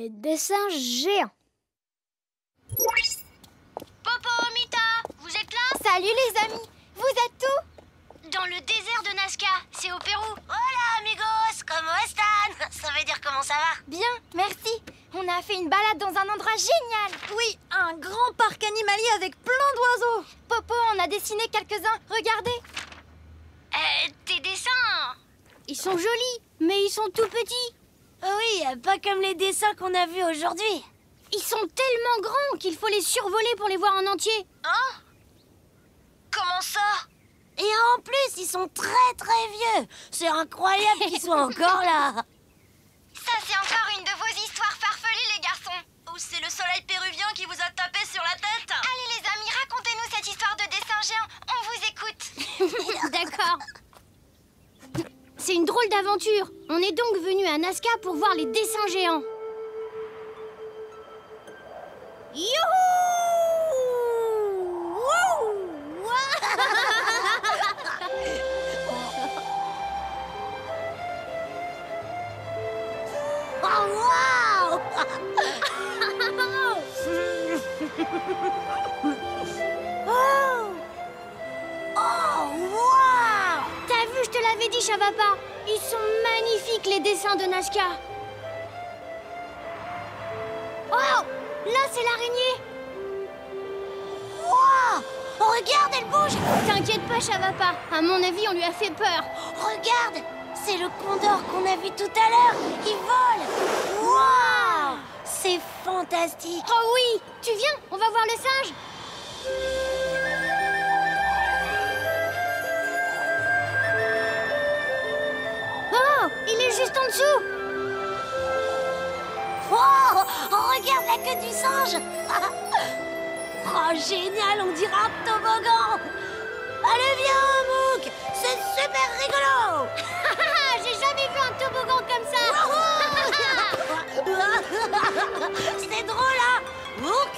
les dessins géants. Popo, Mita, vous êtes là? Salut les amis, vous êtes où? Dans le désert de Nazca, c'est au Pérou. Hola amigos, ¿cómo están? Ça veut dire comment ça va? Bien, merci. On a fait une balade dans un endroit génial. Oui, un grand parc animalier avec plein d'oiseaux. Popo en a dessiné quelques-uns, regardez. Tes dessins... Ils sont jolis, mais ils sont tout petits. Oui, pas comme les dessins qu'on a vus aujourd'hui. Ils sont tellement grands qu'il faut les survoler pour les voir en entier. Hein? Comment ça? Et en plus, ils sont très très vieux. C'est incroyable qu'ils soient encore là. Ça, c'est encore une de vos histoires farfelues, les garçons. Ou c'est le soleil péruvien qui vous a tapé sur la tête? Allez les amis, racontez-nous cette histoire de dessin géant. On vous écoute. D'accord. C'est une drôle d'aventure. On est donc venu à Nazca pour voir les dessins géants. Youhou! Oh, wow! Oh, wow! T'as vu, je te l'avais dit, Chavapa. Ils sont magnifiques, les dessins de Nazca. Oh! Là, c'est l'araignée. Wow! Regarde, elle bouge! T'inquiète pas, Chavapa. À mon avis, on lui a fait peur. Regarde! C'est le condor qu'on a vu tout à l'heure! Il vole! Wow! C'est fantastique! Oh oui! Tu viens? On va voir le singe. Oh! Il est juste en dessous. Oh! Regarde la queue du singe! Oh, génial! On dirait un toboggan! Allez, viens, Mouk! C'est super rigolo! J'ai jamais vu un toboggan comme ça. C'est drôle, hein? Mouk!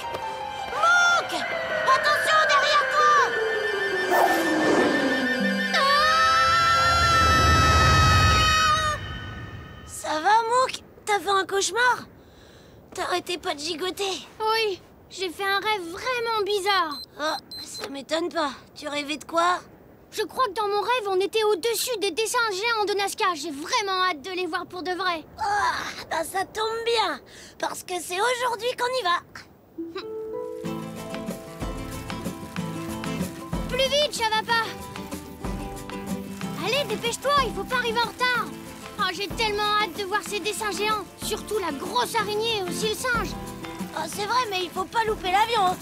Mouk! Attention derrière toi! Ça va, Mouk? T'as fait un cauchemar? T'arrêtais pas de gigoter? Oui, j'ai fait un rêve vraiment bizarre. Oh, ça m'étonne pas. Tu rêvais de quoi? Je crois que dans mon rêve, on était au-dessus des dessins géants de Nazca. J'ai vraiment hâte de les voir pour de vrai. Ah, bah ça tombe bien, parce que c'est aujourd'hui qu'on y va. Plus vite, Chavapa. Allez, dépêche-toi, il faut pas arriver en retard. Oh, j'ai tellement hâte de voir ces dessins géants. Surtout la grosse araignée et aussi le singe. Oh, c'est vrai, mais il faut pas louper l'avion. Hein.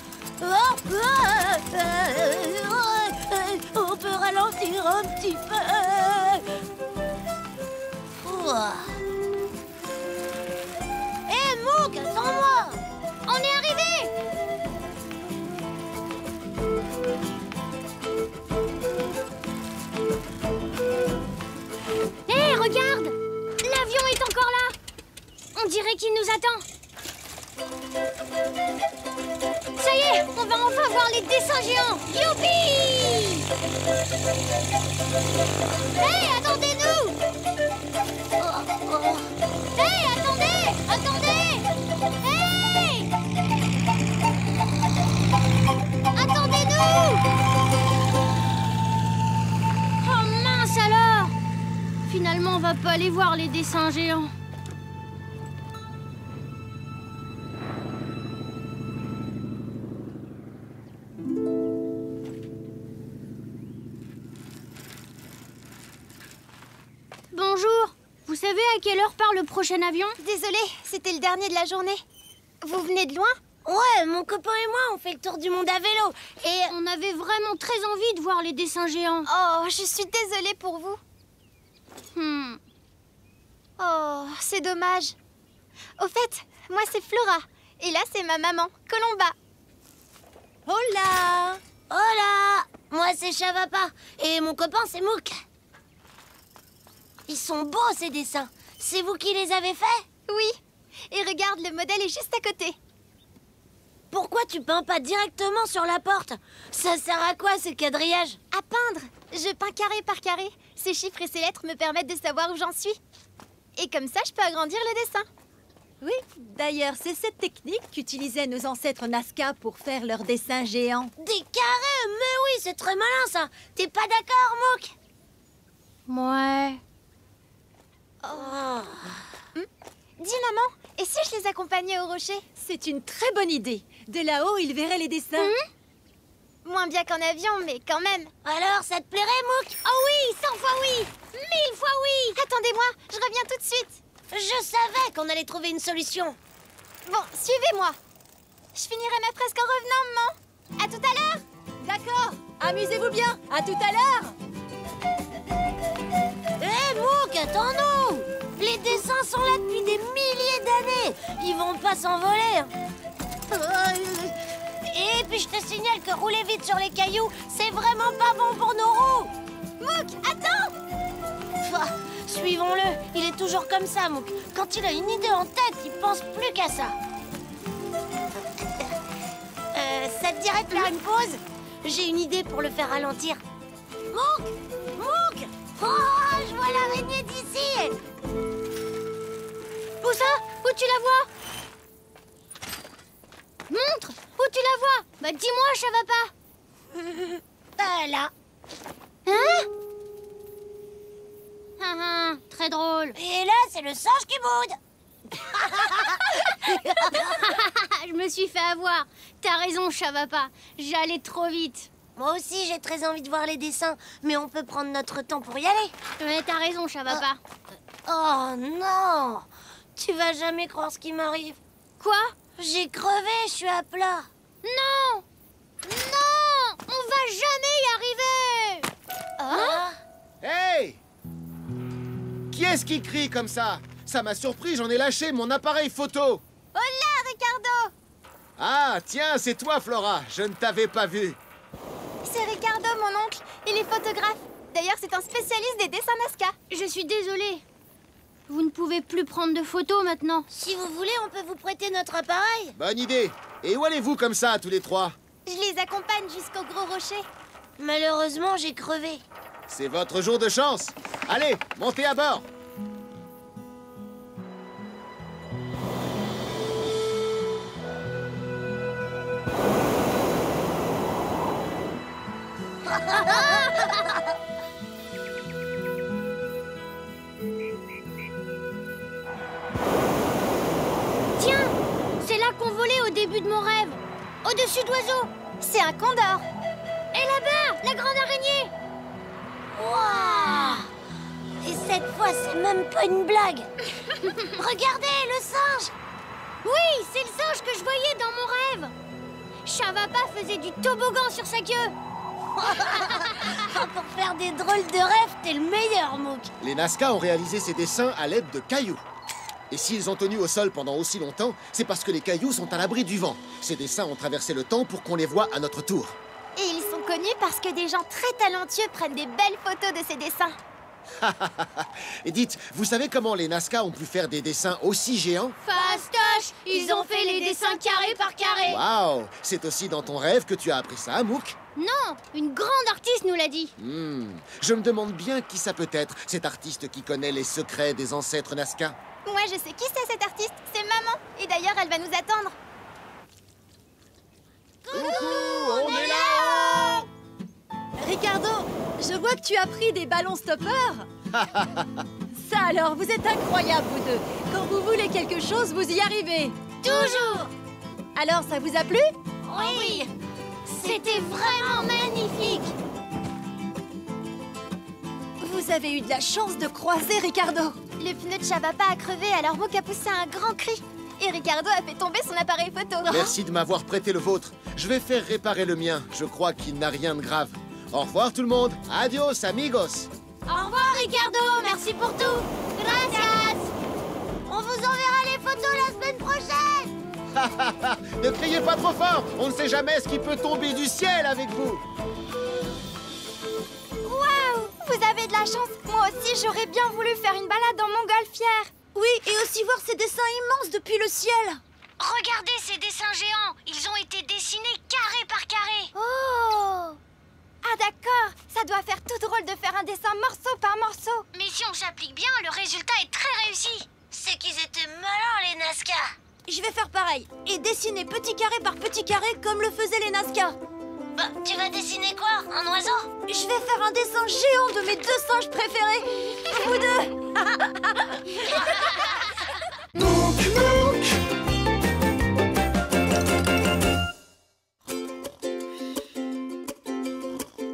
On peut ralentir un petit peu. Hé, Mouk, attends-moi. On est arrivé. Hé, regarde. L'avion est encore là. On dirait qu'il nous attend. Ça y est, on va enfin voir les dessins géants. Youpi! Hey, attendez-nous! Hey, attendez! Attendez! Hey! Attendez-nous! Oh mince alors! Finalement, on va pas aller voir les dessins géants. Bonjour. Vous savez à quelle heure part le prochain avion? Désolée, c'était le dernier de la journée. Vous venez de loin? Ouais, mon copain et moi, on fait le tour du monde à vélo. Et On avait vraiment très envie de voir les dessins géants. Oh, je suis désolée pour vous. Oh, c'est dommage. Au fait, moi c'est Flora. Et là, c'est ma maman, Colomba. Hola! hola, moi c'est Chavapa. Et mon copain c'est Mouk. Ils sont beaux ces dessins. C'est vous qui les avez faits? Oui. Et regarde, le modèle est juste à côté. Pourquoi tu peins pas directement sur la porte? Ça sert à quoi ce quadrillage? À peindre. Je peins carré par carré. Ces chiffres et ces lettres me permettent de savoir où j'en suis. Et comme ça, je peux agrandir le dessin. Oui, d'ailleurs, c'est cette technique qu'utilisaient nos ancêtres Nazca pour faire leurs dessins géants. Des carrés? Mais oui, c'est très malin ça. T'es pas d'accord, Mouk? Ouais. Oh. Dis maman, et si je les accompagnais au rocher? C'est une très bonne idée. De là-haut, ils verraient les dessins. Moins bien qu'en avion, mais quand même. Alors, ça te plairait, Mouk? Oh oui, 100 fois oui, 1000 fois oui. Attendez-moi, je reviens tout de suite. Je savais qu'on allait trouver une solution. Bon, suivez-moi. Je finirai ma fresque en revenant, maman. À tout à l'heure. D'accord, amusez-vous bien. À tout à l'heure. Hé, Mouk, attends-nous! Les dessins sont là depuis des milliers d'années. Ils vont pas s'envoler. Et puis je te signale que rouler vite sur les cailloux, c'est vraiment pas bon pour nos roues. Mouk, attends. Suivons-le. Il est toujours comme ça, Mouk. Quand il a une idée en tête, il pense plus qu'à ça. Ça te dirait de faire une pause? J'ai une idée pour le faire ralentir. Mouk! Mouk! Oh, je vois l'araignée d'ici! Où ça? Où tu la vois? Montre! Où tu la vois? Bah dis-moi, ça va pas. Là. Hein? Très drôle. Et là, c'est le singe qui boude. Je me suis fait avoir. T'as raison, ça va pas. J'allais trop vite. Moi aussi, j'ai très envie de voir les dessins, mais on peut prendre notre temps pour y aller. Ouais, t'as raison, ça va pas. Oh non! Tu vas jamais croire ce qui m'arrive. Quoi? J'ai crevé, je suis à plat. Non! Non! On va jamais y arriver! Hein? Hey! Qui est-ce qui crie comme ça? Ça m'a surpris, j'en ai lâché mon appareil photo. Hola, Ricardo. Ah, tiens, c'est toi, Flora. Je ne t'avais pas vu. C'est Ricardo, mon oncle. Il est photographe. D'ailleurs, c'est un spécialiste des dessins Nazca. Je suis désolée. Vous ne pouvez plus prendre de photos maintenant. Si vous voulez, on peut vous prêter notre appareil. Bonne idée. Et où allez-vous comme ça, tous les trois? Je les accompagne jusqu'au gros rocher. Malheureusement, j'ai crevé. C'est votre jour de chance. Allez, montez à bord. Tiens, c'est là qu'on volait au début de mon rêve. Au-dessus d'oiseaux. C'est un condor. Et là-bas, la grande araignée. Waouh! Et cette fois, c'est même pas une blague. Regardez, le singe. Oui, c'est le singe que je voyais dans mon rêve. Chavapa faisait du toboggan sur sa queue. Pour faire des drôles de rêves, t'es le meilleur, Mouk. Les Nazca ont réalisé ces dessins à l'aide de cailloux. Et s'ils ont tenu au sol pendant aussi longtemps, c'est parce que les cailloux sont à l'abri du vent. Ces dessins ont traversé le temps pour qu'on les voie à notre tour. Et ils sont connus parce que des gens très talentueux prennent des belles photos de ces dessins. Et dites, vous savez comment les Nazca ont pu faire des dessins aussi géants? Fastoche, ils ont fait les dessins carré par carré. Waouh! C'est aussi dans ton rêve que tu as appris ça, Mouk? Non, une grande artiste nous l'a dit. Je me demande bien qui ça peut être, cet artiste qui connaît les secrets des ancêtres Nazca. Moi, je sais qui c'est cet artiste. C'est maman. Et d'ailleurs, elle va nous attendre. Coucou, on est là! Ricardo, je vois que tu as pris des ballons stoppeurs. Ça alors, vous êtes incroyables, vous deux. Quand vous voulez quelque chose, vous y arrivez. Toujours. Alors, ça vous a plu? Oui. C'était vraiment magnifique. Vous avez eu de la chance de croiser Ricardo. Le pneu de Chavapa a crevé, alors Mouk a poussé un grand cri. Et Ricardo a fait tomber son appareil photo. Merci de m'avoir prêté le vôtre. Je vais faire réparer le mien. Je crois qu'il n'a rien de grave. Au revoir tout le monde. Adios, amigos. Au revoir, Ricardo. Merci pour tout. Gracias. On vous enverra les photos la semaine prochaine. Ne criez pas trop fort. On ne sait jamais ce qui peut tomber du ciel avec vous. Waouh! Vous avez de la chance. Moi aussi, j'aurais bien voulu faire une balade dans montgolfière. Oui, et aussi voir ces dessins immenses depuis le ciel. Regardez ces dessins géants. Ils ont été dessinés carré par carré. Oh! Ah d'accord, ça doit faire tout drôle de faire un dessin morceau par morceau. Mais si on s'applique bien, le résultat est très réussi. C'est qu'ils étaient malins, les Nazca. Je vais faire pareil et dessiner petit carré par petit carré comme le faisaient les Nazca. Bah, tu vas dessiner quoi? Un oiseau? Je vais faire un dessin géant de mes 2 singes préférés. Vous deux.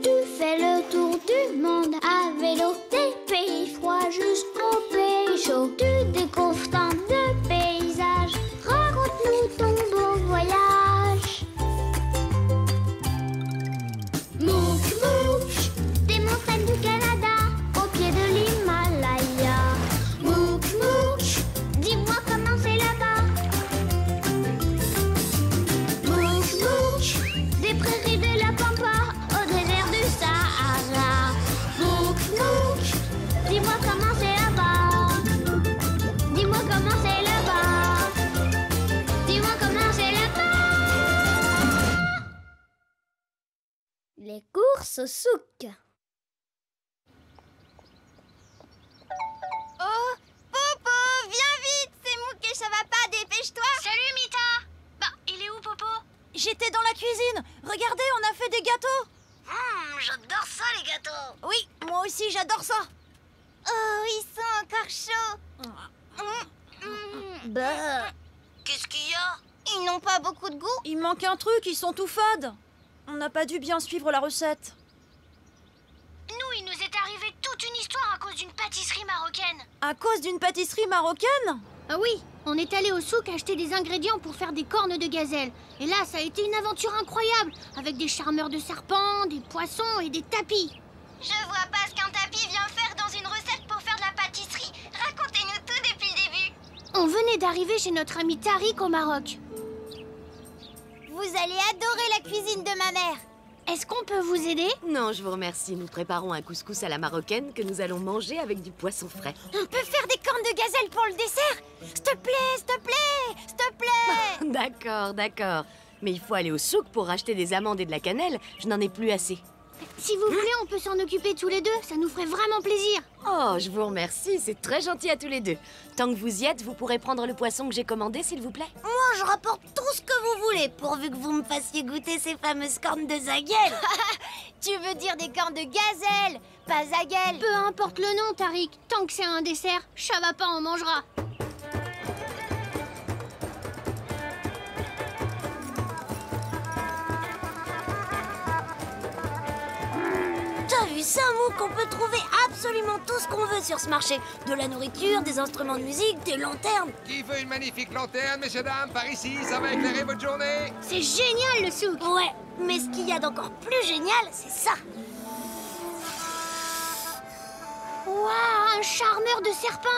Tu fais le tour du monde à vélo, des pays froids jusqu'aux pays chauds. Tu découvres tant de paysages, raconte-nous ton beau voyage. Mouk Mouk, des montagnes du Canada, au pied de l'Himalaya. Mouk Mouk, dis-moi comment c'est là-bas. Mouk Mouk, des prairies de la Pampa au désert du Sahara. Mouk Mouk, dis-moi comment c'est là-bas. Dis-moi comment c'est là-bas. Dis-moi comment c'est là-bas. Les courses au souk. Oh, Popo, viens vite, c'est Mouk et ça va pas, dépêche-toi. Salut, Mita. Bah, il est où, Popo? J'étais dans la cuisine. Regardez, on a fait des gâteaux. J'adore ça, les gâteaux. Oui, moi aussi j'adore ça. Oh, ils sont encore chauds. Bah, Qu'est-ce qu'il y a? Ils n'ont pas beaucoup de goût. il manque un truc, ils sont tout fades. On n'a pas dû bien suivre la recette. Nous, il nous est arrivé toute une histoire à cause d'une pâtisserie marocaine. À cause d'une pâtisserie marocaine? Ah oui, on est allé au souk acheter des ingrédients pour faire des cornes de gazelle. Et là, ça a été une aventure incroyable, avec des charmeurs de serpents, des poissons et des tapis. Je vois pas ce qu'un tapis vient faire dans une recette pour faire de la pâtisserie. Racontez-nous tout depuis le début. On venait d'arriver chez notre ami Tariq au Maroc. Vous allez adorer la cuisine de ma mère. Est-ce qu'on peut vous aider? Non, je vous remercie. Nous préparons un couscous à la marocaine que nous allons manger avec du poisson frais. On peut faire des cornes de gazelle pour le dessert? S'il te plaît, s'il te plaît, s'il te plaît. D'accord, d'accord. Mais il faut aller au souk pour acheter des amandes et de la cannelle. Je n'en ai plus assez. Si vous voulez, on peut s'en occuper tous les deux, ça nous ferait vraiment plaisir. Oh, je vous remercie. C'est très gentil à tous les deux. Tant que vous y êtes, vous pourrez prendre le poisson que j'ai commandé, s'il vous plaît. Moi, je rapporte tout ce que vous voulez, pourvu que vous me fassiez goûter ces fameuses cornes de zaguel. Tu veux dire des cornes de gazelle, pas zaguel. Peu importe le nom, Tariq, tant que c'est un dessert, Chavapa en mangera. T'as vu ça, Mouk? On peut trouver absolument tout ce qu'on veut sur ce marché. De la nourriture, des instruments de musique, des lanternes. Qui veut une magnifique lanterne, messieurs, dames? Par ici, ça va éclairer votre journée. C'est génial le souk. Ouais, mais ce qu'il y a d'encore plus génial, c'est ça. Waouh, un charmeur de serpents.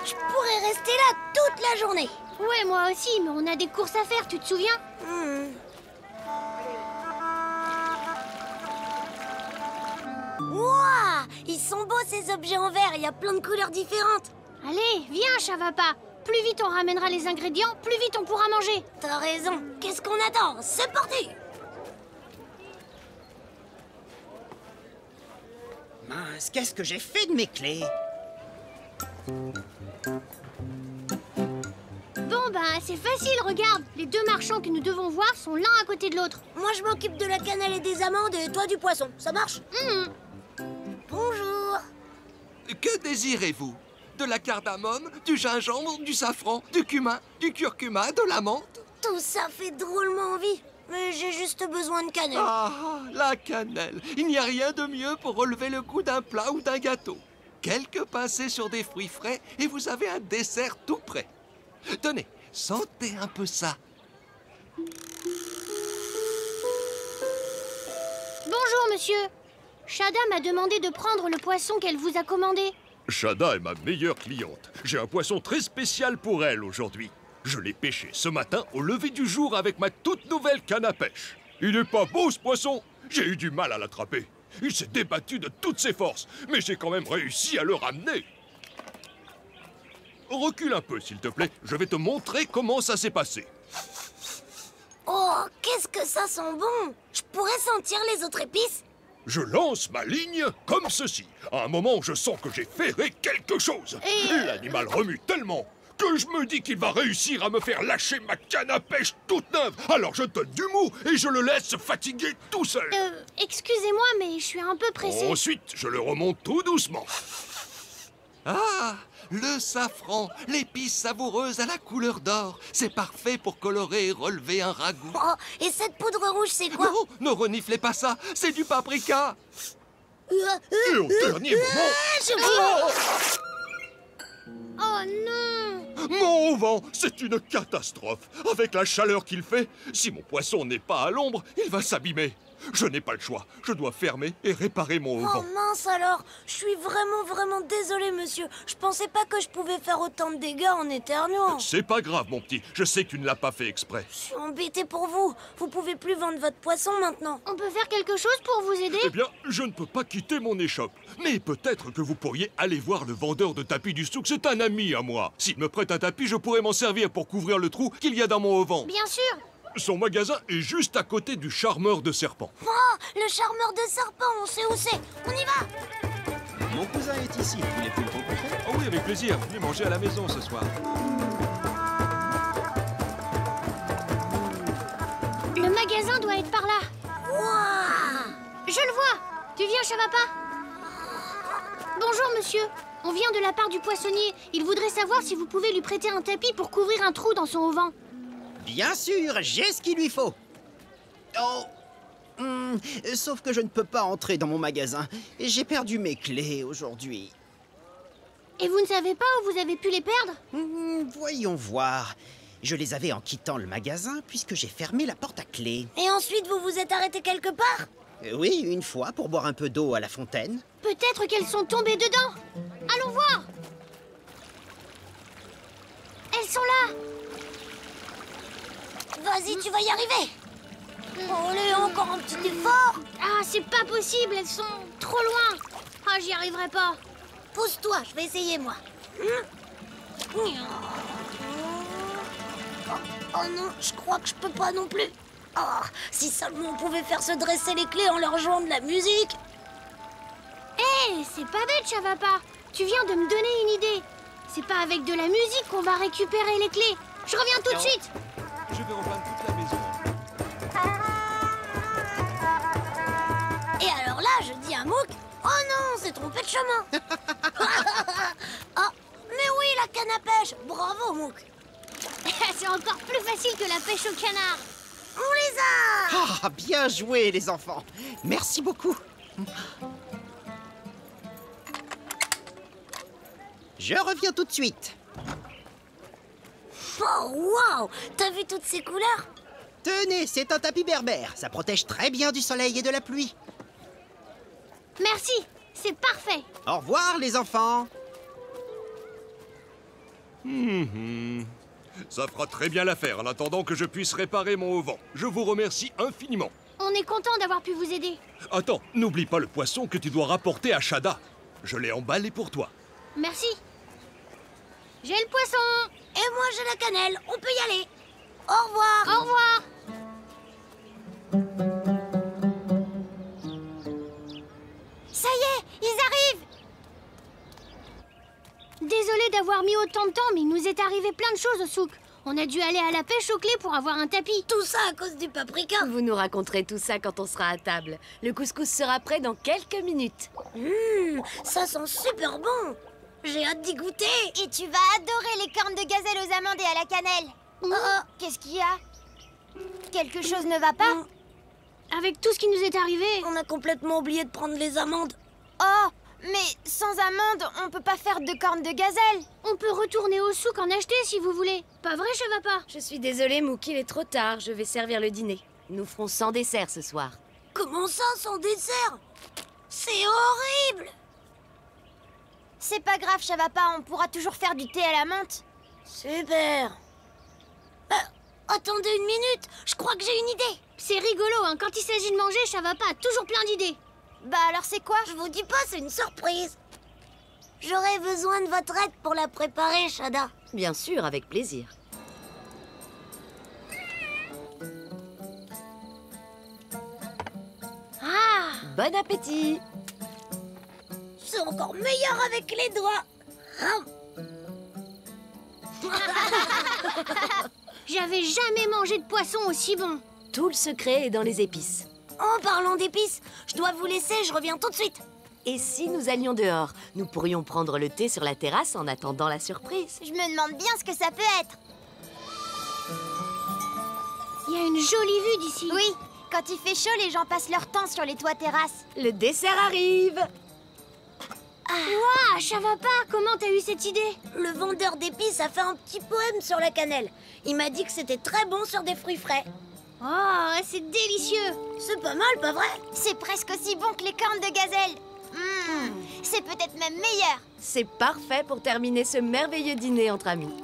Je pourrais rester là toute la journée. Ouais, moi aussi, mais on a des courses à faire, tu te souviens? Wouah, ils sont beaux ces objets en verre, il y a plein de couleurs différentes. Allez, viens, Chavapa. Plus vite on ramènera les ingrédients, plus vite on pourra manger. T'as raison, qu'est-ce qu'on attend? C'est parti! Mince, qu'est-ce que j'ai fait de mes clés? Bon, ben, c'est facile, regarde. Les deux marchands que nous devons voir sont l'un à côté de l'autre. Moi, je m'occupe de la cannelle et des amandes et toi du poisson. Ça marche? Bonjour. Que désirez-vous? De la cardamome, du gingembre, du safran, du cumin, du curcuma, de la menthe? Tout ça fait drôlement envie. Mais j'ai juste besoin de cannelle. Ah, la cannelle. Il n'y a rien de mieux pour relever le goût d'un plat ou d'un gâteau. Quelques pincées sur des fruits frais et vous avez un dessert tout prêt. Tenez, sentez un peu ça. Bonjour, monsieur. Shada m'a demandé de prendre le poisson qu'elle vous a commandé. Shada est ma meilleure cliente. J'ai un poisson très spécial pour elle aujourd'hui. Je l'ai pêché ce matin au lever du jour avec ma toute nouvelle canne à pêche. Il n'est pas beau ce poisson. J'ai eu du mal à l'attraper. Il s'est débattu de toutes ses forces, mais j'ai quand même réussi à le ramener. Recule un peu, s'il te plaît. Je vais te montrer comment ça s'est passé. Oh, qu'est-ce que ça sent bon! Je pourrais sentir les autres épices? Je lance ma ligne comme ceci. À un moment, je sens que j'ai ferré quelque chose. Et l'animal remue tellement que je me dis qu'il va réussir à me faire lâcher ma canne à pêche toute neuve. Alors je donne du mou et je le laisse se fatiguer tout seul. Excusez-moi, mais je suis un peu pressée. Ensuite, je le remonte tout doucement. Ah, le safran, l'épice savoureuse à la couleur d'or. C'est parfait pour colorer et relever un ragoût. Oh, et cette poudre rouge, c'est quoi? Oh, ne reniflez pas ça, c'est du paprika. Et au dernier moment... Oh non! Mon auvent, c'est une catastrophe. Avec la chaleur qu'il fait, si mon poisson n'est pas à l'ombre, il va s'abîmer. Je n'ai pas le choix. Je dois fermer et réparer mon Oh auvent. mince alors! Je suis vraiment désolée, monsieur. Je pensais pas que je pouvais faire autant de dégâts en éternuant. C'est pas grave, mon petit. Je sais que tu ne l'as pas fait exprès. Je suis embêtée pour vous. Vous pouvez plus vendre votre poisson maintenant. On peut faire quelque chose pour vous aider? Eh bien, je ne peux pas quitter mon échoppe. Mais peut-être que vous pourriez aller voir le vendeur de tapis du souk. C'est un ami à moi. S'il me prête un tapis, je pourrais m'en servir pour couvrir le trou qu'il y a dans mon auvent. Bien sûr! Son magasin est juste à côté du charmeur de serpents. Oh, le charmeur de serpent, on sait où c'est. On y va! Mon cousin est ici, vous voulez plus le rencontrer? Oh oui, avec plaisir. Venez manger à la maison ce soir. Le magasin doit être par là. Wouah! Je le vois. Tu viens, Chavapa? Bonjour, monsieur. On vient de la part du poissonnier. Il voudrait savoir si vous pouvez lui prêter un tapis pour couvrir un trou dans son auvent. Bien sûr, j'ai ce qu'il lui faut. Oh, sauf que je ne peux pas entrer dans mon magasin. J'ai perdu mes clés aujourd'hui. Et vous ne savez pas où vous avez pu les perdre? Voyons voir. Je les avais en quittant le magasin puisque j'ai fermé la porte à clé. Et ensuite, vous vous êtes arrêté quelque part? Oui, une fois pour boire un peu d'eau à la fontaine. Peut-être qu'elles sont tombées dedans. Allons voir. Elles sont là. Vas-y, tu vas y arriver. Allez, encore un petit effort. Ah, c'est pas possible, elles sont trop loin. Ah, j'y arriverai pas. Pousse-toi, je vais essayer, moi. Oh non, je crois que je peux pas non plus. Oh, si seulement on pouvait faire se dresser les clés en leur jouant de la musique. Hé, c'est pas bête, Chavapa. Tu viens de me donner une idée. C'est pas avec de la musique qu'on va récupérer les clés. Je reviens tout de suite. Je vais repeindre toute la maison. Et alors là, je dis à Mouk, oh non, c'est trompé de chemin. Oh, mais oui, la canne à pêche. Bravo, Mouk. C'est encore plus facile que la pêche au canard. On les a. Ah, bien joué, les enfants. Merci beaucoup. Je reviens tout de suite. Oh, waouh! T'as vu toutes ces couleurs? Tenez, c'est un tapis berbère. Ça protège très bien du soleil et de la pluie. Merci, c'est parfait. Au revoir, les enfants. Ça fera très bien l'affaire en attendant que je puisse réparer mon auvent. Je vous remercie infiniment. On est content d'avoir pu vous aider. Attends, n'oublie pas le poisson que tu dois rapporter à Shada. Je l'ai emballé pour toi. Merci. J'ai le poisson. Et moi, j'ai la cannelle. On peut y aller. Au revoir. Au revoir. Ça y est, ils arrivent. Désolé d'avoir mis autant de temps, mais il nous est arrivé plein de choses au souk. On a dû aller à la pêche aux clés pour avoir un tapis. Tout ça à cause du paprika. Vous nous raconterez tout ça quand on sera à table. Le couscous sera prêt dans quelques minutes. Ça sent super bon. J'ai hâte d'y goûter. Et tu vas adorer les cornes de gazelle aux amandes et à la cannelle. Qu'est-ce qu'il y a? Quelque chose ne va pas? Avec tout ce qui nous est arrivé. On a complètement oublié de prendre les amandes. Oh, mais sans amandes, on peut pas faire de cornes de gazelle. On peut retourner au souk en acheter si vous voulez. Pas vrai, Chavapa? Je suis désolée, Mouk, il est trop tard. Je vais servir le dîner. Nous ferons sans dessert ce soir. Comment ça, sans dessert? C'est horrible. C'est pas grave, Chavapa, on pourra toujours faire du thé à la menthe. Super. Attendez une minute, je crois que j'ai une idée. C'est rigolo, hein. Quand il s'agit de manger, Chavapa a toujours plein d'idées. Bah alors c'est quoi? Je vous dis pas, c'est une surprise. J'aurais besoin de votre aide pour la préparer, Shada. Bien sûr, avec plaisir. Bon appétit! C'est encore meilleur avec les doigts. J'avais jamais mangé de poisson aussi bon. Tout le secret est dans les épices. En parlant d'épices, je dois vous laisser, je reviens tout de suite. Et si nous allions dehors, nous pourrions prendre le thé sur la terrasse en attendant la surprise. Je me demande bien ce que ça peut être. Il y a une jolie vue d'ici. Oui, quand il fait chaud, les gens passent leur temps sur les toits terrasses. Le dessert arrive! Ouah, ça va pas. Comment t'as eu cette idée? Le vendeur d'épices a fait un petit poème sur la cannelle. Il m'a dit que c'était très bon sur des fruits frais. Oh, c'est délicieux. C'est pas mal, pas vrai? C'est presque aussi bon que les cornes de gazelle. C'est peut-être même meilleur. C'est parfait pour terminer ce merveilleux dîner entre amis.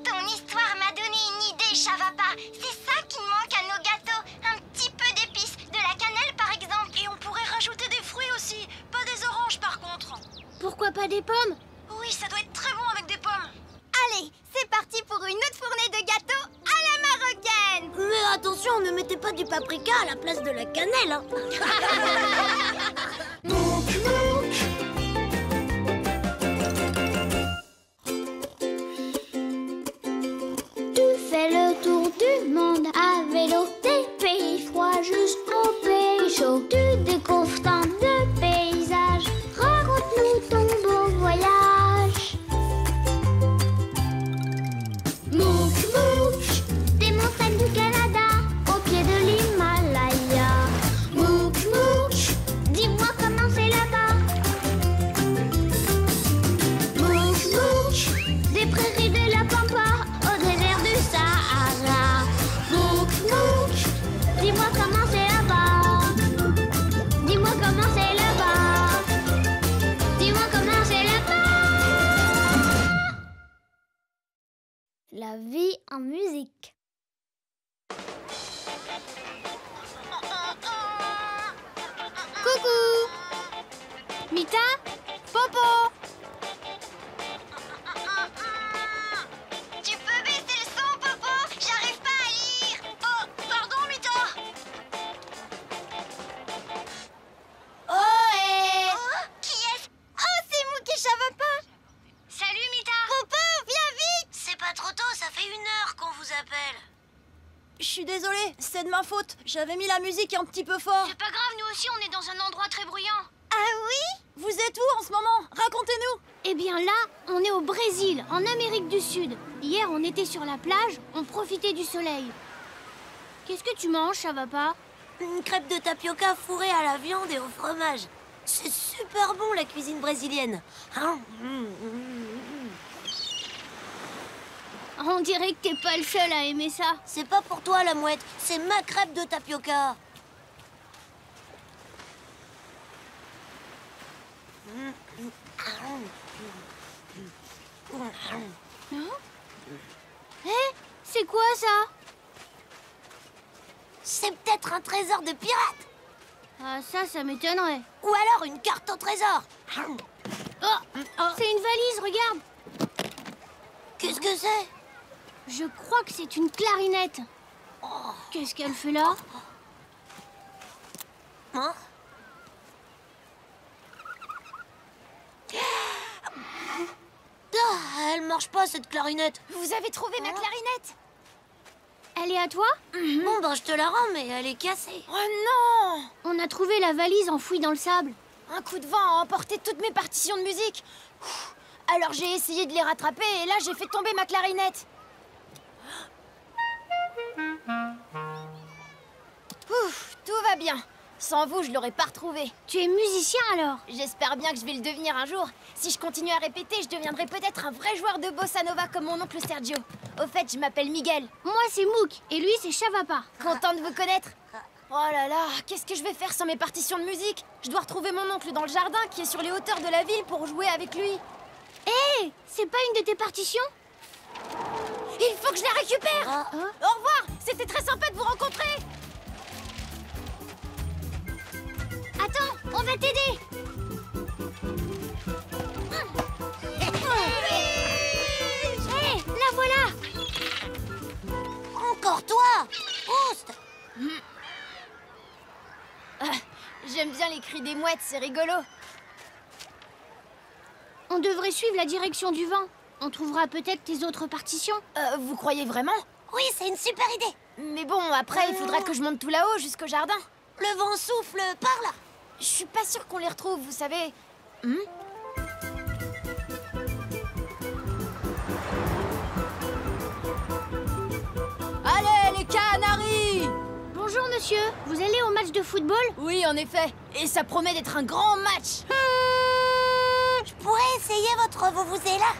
Ton histoire m'a donné une idée, Chavapa. C'est ça qui manque à nos gâteaux. Un petit peu d'épices, de la cannelle par exemple. Et on pourrait rajouter des fruits aussi. Pas des oranges par contre. Pourquoi pas des pommes? Oui, ça doit être très bon avec des pommes. Allez, c'est parti pour une autre fournée de gâteaux à la marocaine. Mais attention, ne mettez pas du paprika à la place de la cannelle, hein. Tu fais le tour du monde à vélo, des pays froids jusqu'aux pays chauds. Tu découvres tant de paysages, raconte-nous ton beau voyage. Mouk Mouk, des montagnes du Canada, au pied de l'Himalaya. Mouk Mouk, dis-moi comment c'est là-bas. Mouk Mouk, des prairies de la Pampa au désert du Sahara. Mouk Mouk, dis-moi comment c'est là-bas. Dis-moi comment c'est là-bas. Dis-moi comment c'est là-bas. La vie en musique. Coucou Mita, Popo. Tu peux baisser le son, Popo? J'arrive pas à lire. Oh, pardon, Mita. Ohé. Qui est-ce? Oh, c'est Mouk et Chavapa. Salut, Mita. Popo, viens vite. C'est pas trop tôt, ça fait 1 heure qu'on vous appelle. Je suis désolée, c'est de ma faute. J'avais mis la musique un petit peu fort. C'est pas grave, nous aussi on est dans un endroit très bruyant. Ah oui? Vous êtes où en ce moment? Racontez-nous. Eh bien là, on est au Brésil, en Amérique du Sud. Hier, on était sur la plage, on profitait du soleil. Qu'est-ce que tu manges, ça va pas? Une crêpe de tapioca fourrée à la viande et au fromage. C'est super bon, la cuisine brésilienne. On dirait que t'es pas le seul à aimer ça. C'est pas pour toi, la mouette. C'est ma crêpe de tapioca. C'est quoi ça? C'est peut-être un trésor de pirate. Ah ça m'étonnerait. Ou alors une carte au trésor. Oh, c'est une valise, regarde. Qu'est-ce que c'est? Je crois que c'est une clarinette. Qu'est-ce qu'elle fait là? Hein? Ah, elle marche pas, cette clarinette. Vous avez trouvé ma clarinette? Elle est à toi? Bon, ben je te la rends, mais elle est cassée. Oh non! On a trouvé la valise enfouie dans le sable. Un coup de vent a emporté toutes mes partitions de musique. Alors j'ai essayé de les rattraper et là j'ai fait tomber ma clarinette. Ouf, tout va bien. Sans vous, je l'aurais pas retrouvé. Tu es musicien alors? J'espère bien que je vais le devenir un jour. Si je continue à répéter, je deviendrai peut-être un vrai joueur de bossa nova comme mon oncle Sergio. Au fait, je m'appelle Miguel. Moi c'est Mouk et lui c'est Chavapa. Content de vous connaître. Oh là là, qu'est-ce que je vais faire sans mes partitions de musique? Je dois retrouver mon oncle dans le jardin qui est sur les hauteurs de la ville pour jouer avec lui. Hé, c'est pas une de tes partitions? Il faut que je la récupère. Au revoir, c'était très sympa de vous rencontrer. Attends, on va t'aider. Hé, la voilà. Encore toi! Proust! J'aime bien les cris des mouettes, c'est rigolo. On devrait suivre la direction du vent. On trouvera peut-être tes autres partitions. Vous croyez vraiment? Oui, c'est une super idée. Mais bon, après, il faudra que je monte tout là-haut jusqu'au jardin. Le vent souffle par là. Je suis pas sûre qu'on les retrouve, vous savez. Allez, les canaris! Bonjour monsieur, vous allez au match de football? Oui, en effet. Et ça promet d'être un grand match. Je pourrais essayer votre vuvuzela?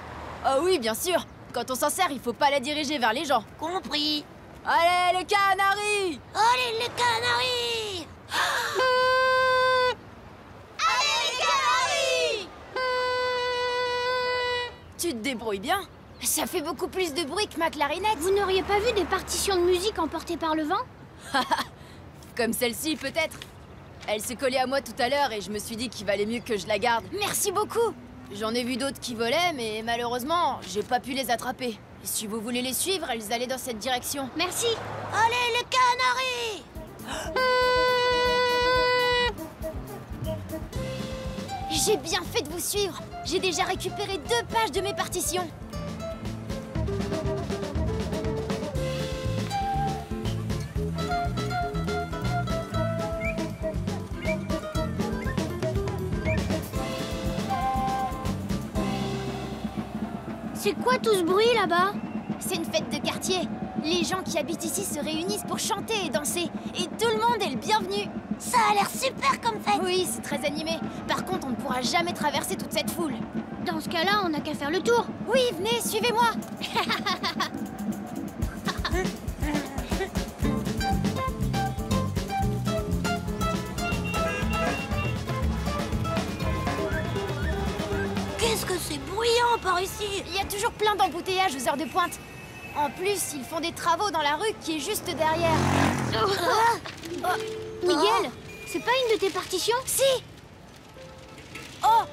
Ah oui, bien sûr. Quand on s'en sert, il faut pas la diriger vers les gens. Compris. Allez, les canaris! Allez, les canaris! Allez, les canaris! Tu te débrouilles bien. Ça fait beaucoup plus de bruit que ma clarinette. Vous n'auriez pas vu des partitions de musique emportées par le vent? Comme celle-ci, peut-être. Elle s'est collée à moi tout à l'heure et je me suis dit qu'il valait mieux que je la garde. Merci beaucoup. J'en ai vu d'autres qui volaient, mais malheureusement, j'ai pas pu les attraper. Et si vous voulez les suivre, elles allaient dans cette direction. Merci. Allez, les canaris! J'ai bien fait de vous suivre. J'ai déjà récupéré 2 pages de mes partitions. C'est quoi tout ce bruit là-bas? C'est une fête de quartier. Les gens qui habitent ici se réunissent pour chanter et danser. Et tout le monde est le bienvenu. Ça a l'air super comme fête. Oui, c'est très animé. Par contre, on ne pourra jamais traverser toute cette foule. Dans ce cas-là, on n'a qu'à faire le tour. Oui, venez, suivez-moi. Qu'est-ce que c'est bruyant par ici? Il y a toujours plein d'embouteillages aux heures de pointe. En plus, ils font des travaux dans la rue qui est juste derrière. Miguel, c'est pas une de tes partitions? Si. Oh.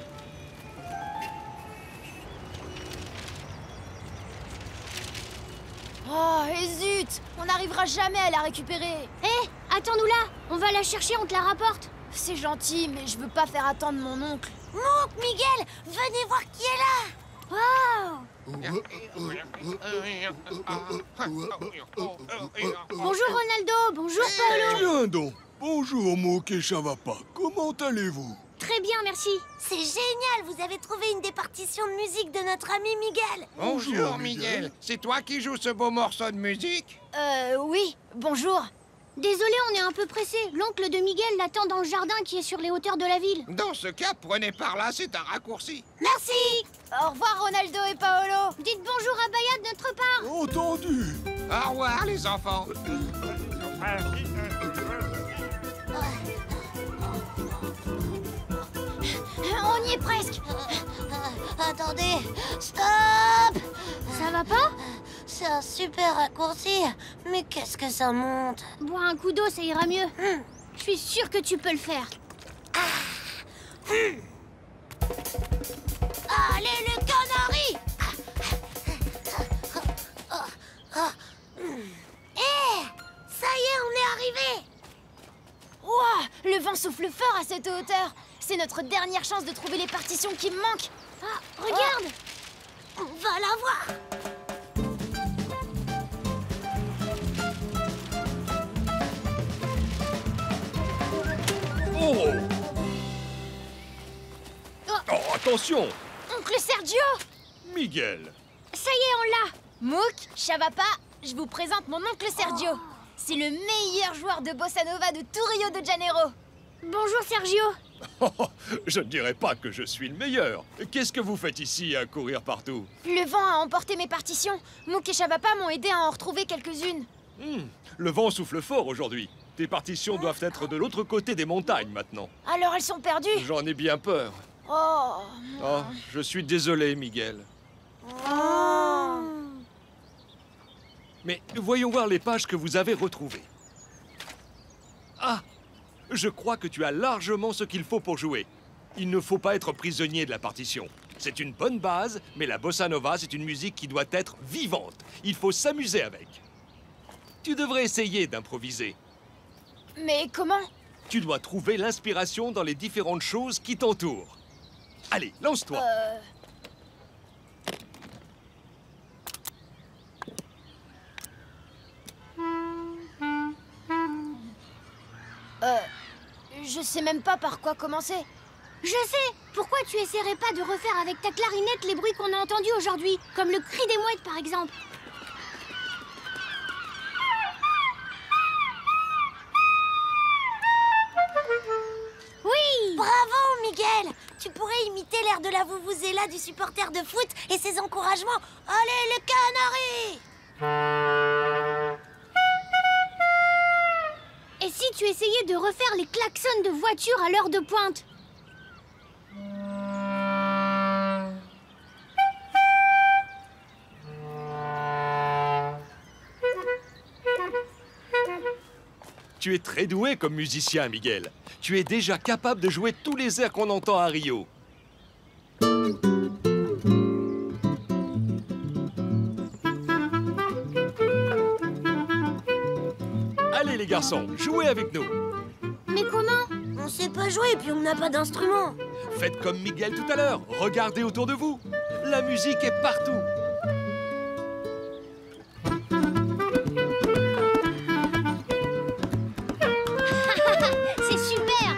Oh, et zut! On n'arrivera jamais à la récupérer. Hé, attends-nous là. On va la chercher, on te la rapporte. C'est gentil, mais je veux pas faire attendre mon oncle. Mouk, Miguel, venez voir qui est là. Wow. Bonjour Ronaldo, bonjour Paolo. Tiens donc. Bonjour, Mouk et Chavapa. Comment allez-vous? Très bien, merci. C'est génial, vous avez trouvé une des partitions de musique de notre ami Miguel. Bonjour, Miguel. C'est toi qui joues ce beau morceau de musique? Oui, bonjour. Désolé, on est un peu pressé. L'oncle de Miguel l'attend dans le jardin qui est sur les hauteurs de la ville. Dans ce cas, prenez par là, c'est un raccourci. Merci. Au revoir, Ronaldo et Paolo. Dites bonjour à Baya de notre part. Entendu. Au revoir, les enfants. On y est presque. Attendez, stop. Ça va pas? C'est un super raccourci, mais qu'est-ce que ça monte? Bois un coup d'eau, ça ira mieux. Je suis sûre que tu peux le faire. Allez, les canaris! Ça y est, on est arrivé! Ouah, le vent souffle fort à cette hauteur. C'est notre dernière chance de trouver les partitions qui me manquent. Ah, regarde! On va la voir! Oh! Oh, attention! Oncle Sergio! Miguel! Ça y est, on l'a! Mouk, Chavapa, je vous présente mon oncle Sergio. C'est le meilleur joueur de bossa nova de tout Rio de Janeiro. Bonjour Sergio! Je ne dirais pas que je suis le meilleur. Qu'est-ce que vous faites ici à courir partout? Le vent a emporté mes partitions. Mouk et Chavapa m'ont aidé à en retrouver quelques-unes. Le vent souffle fort aujourd'hui. Tes partitions doivent être de l'autre côté des montagnes maintenant. Alors elles sont perdues? J'en ai bien peur. Oh. Oh, je suis désolé, Miguel. Oh. Mais voyons voir les pages que vous avez retrouvées. Ah! Je crois que tu as largement ce qu'il faut pour jouer. Il ne faut pas être prisonnier de la partition. C'est une bonne base, mais la bossa nova, c'est une musique qui doit être vivante. Il faut s'amuser avec. Tu devrais essayer d'improviser. Mais comment? Tu dois trouver l'inspiration dans les différentes choses qui t'entourent. Allez, lance-toi. Je sais même pas par quoi commencer. Je sais. Pourquoi tu essaierais pas de refaire avec ta clarinette les bruits qu'on a entendus aujourd'hui, comme le cri des mouettes par exemple? Oui! Bravo, Miguel! Tu pourrais imiter l'air de la Vuvuzela du supporter de foot et ses encouragements. Allez, les Canaries! Et si tu essayais de refaire les klaxons de voiture à l'heure de pointe? Tu es très doué comme musicien, Miguel. Tu es déjà capable de jouer tous les airs qu'on entend à Rio. Allez les garçons, jouez avec nous. Mais comment? On sait pas jouer et puis on n'a pas d'instrument. Faites comme Miguel tout à l'heure. Regardez autour de vous. La musique est partout. C'est super!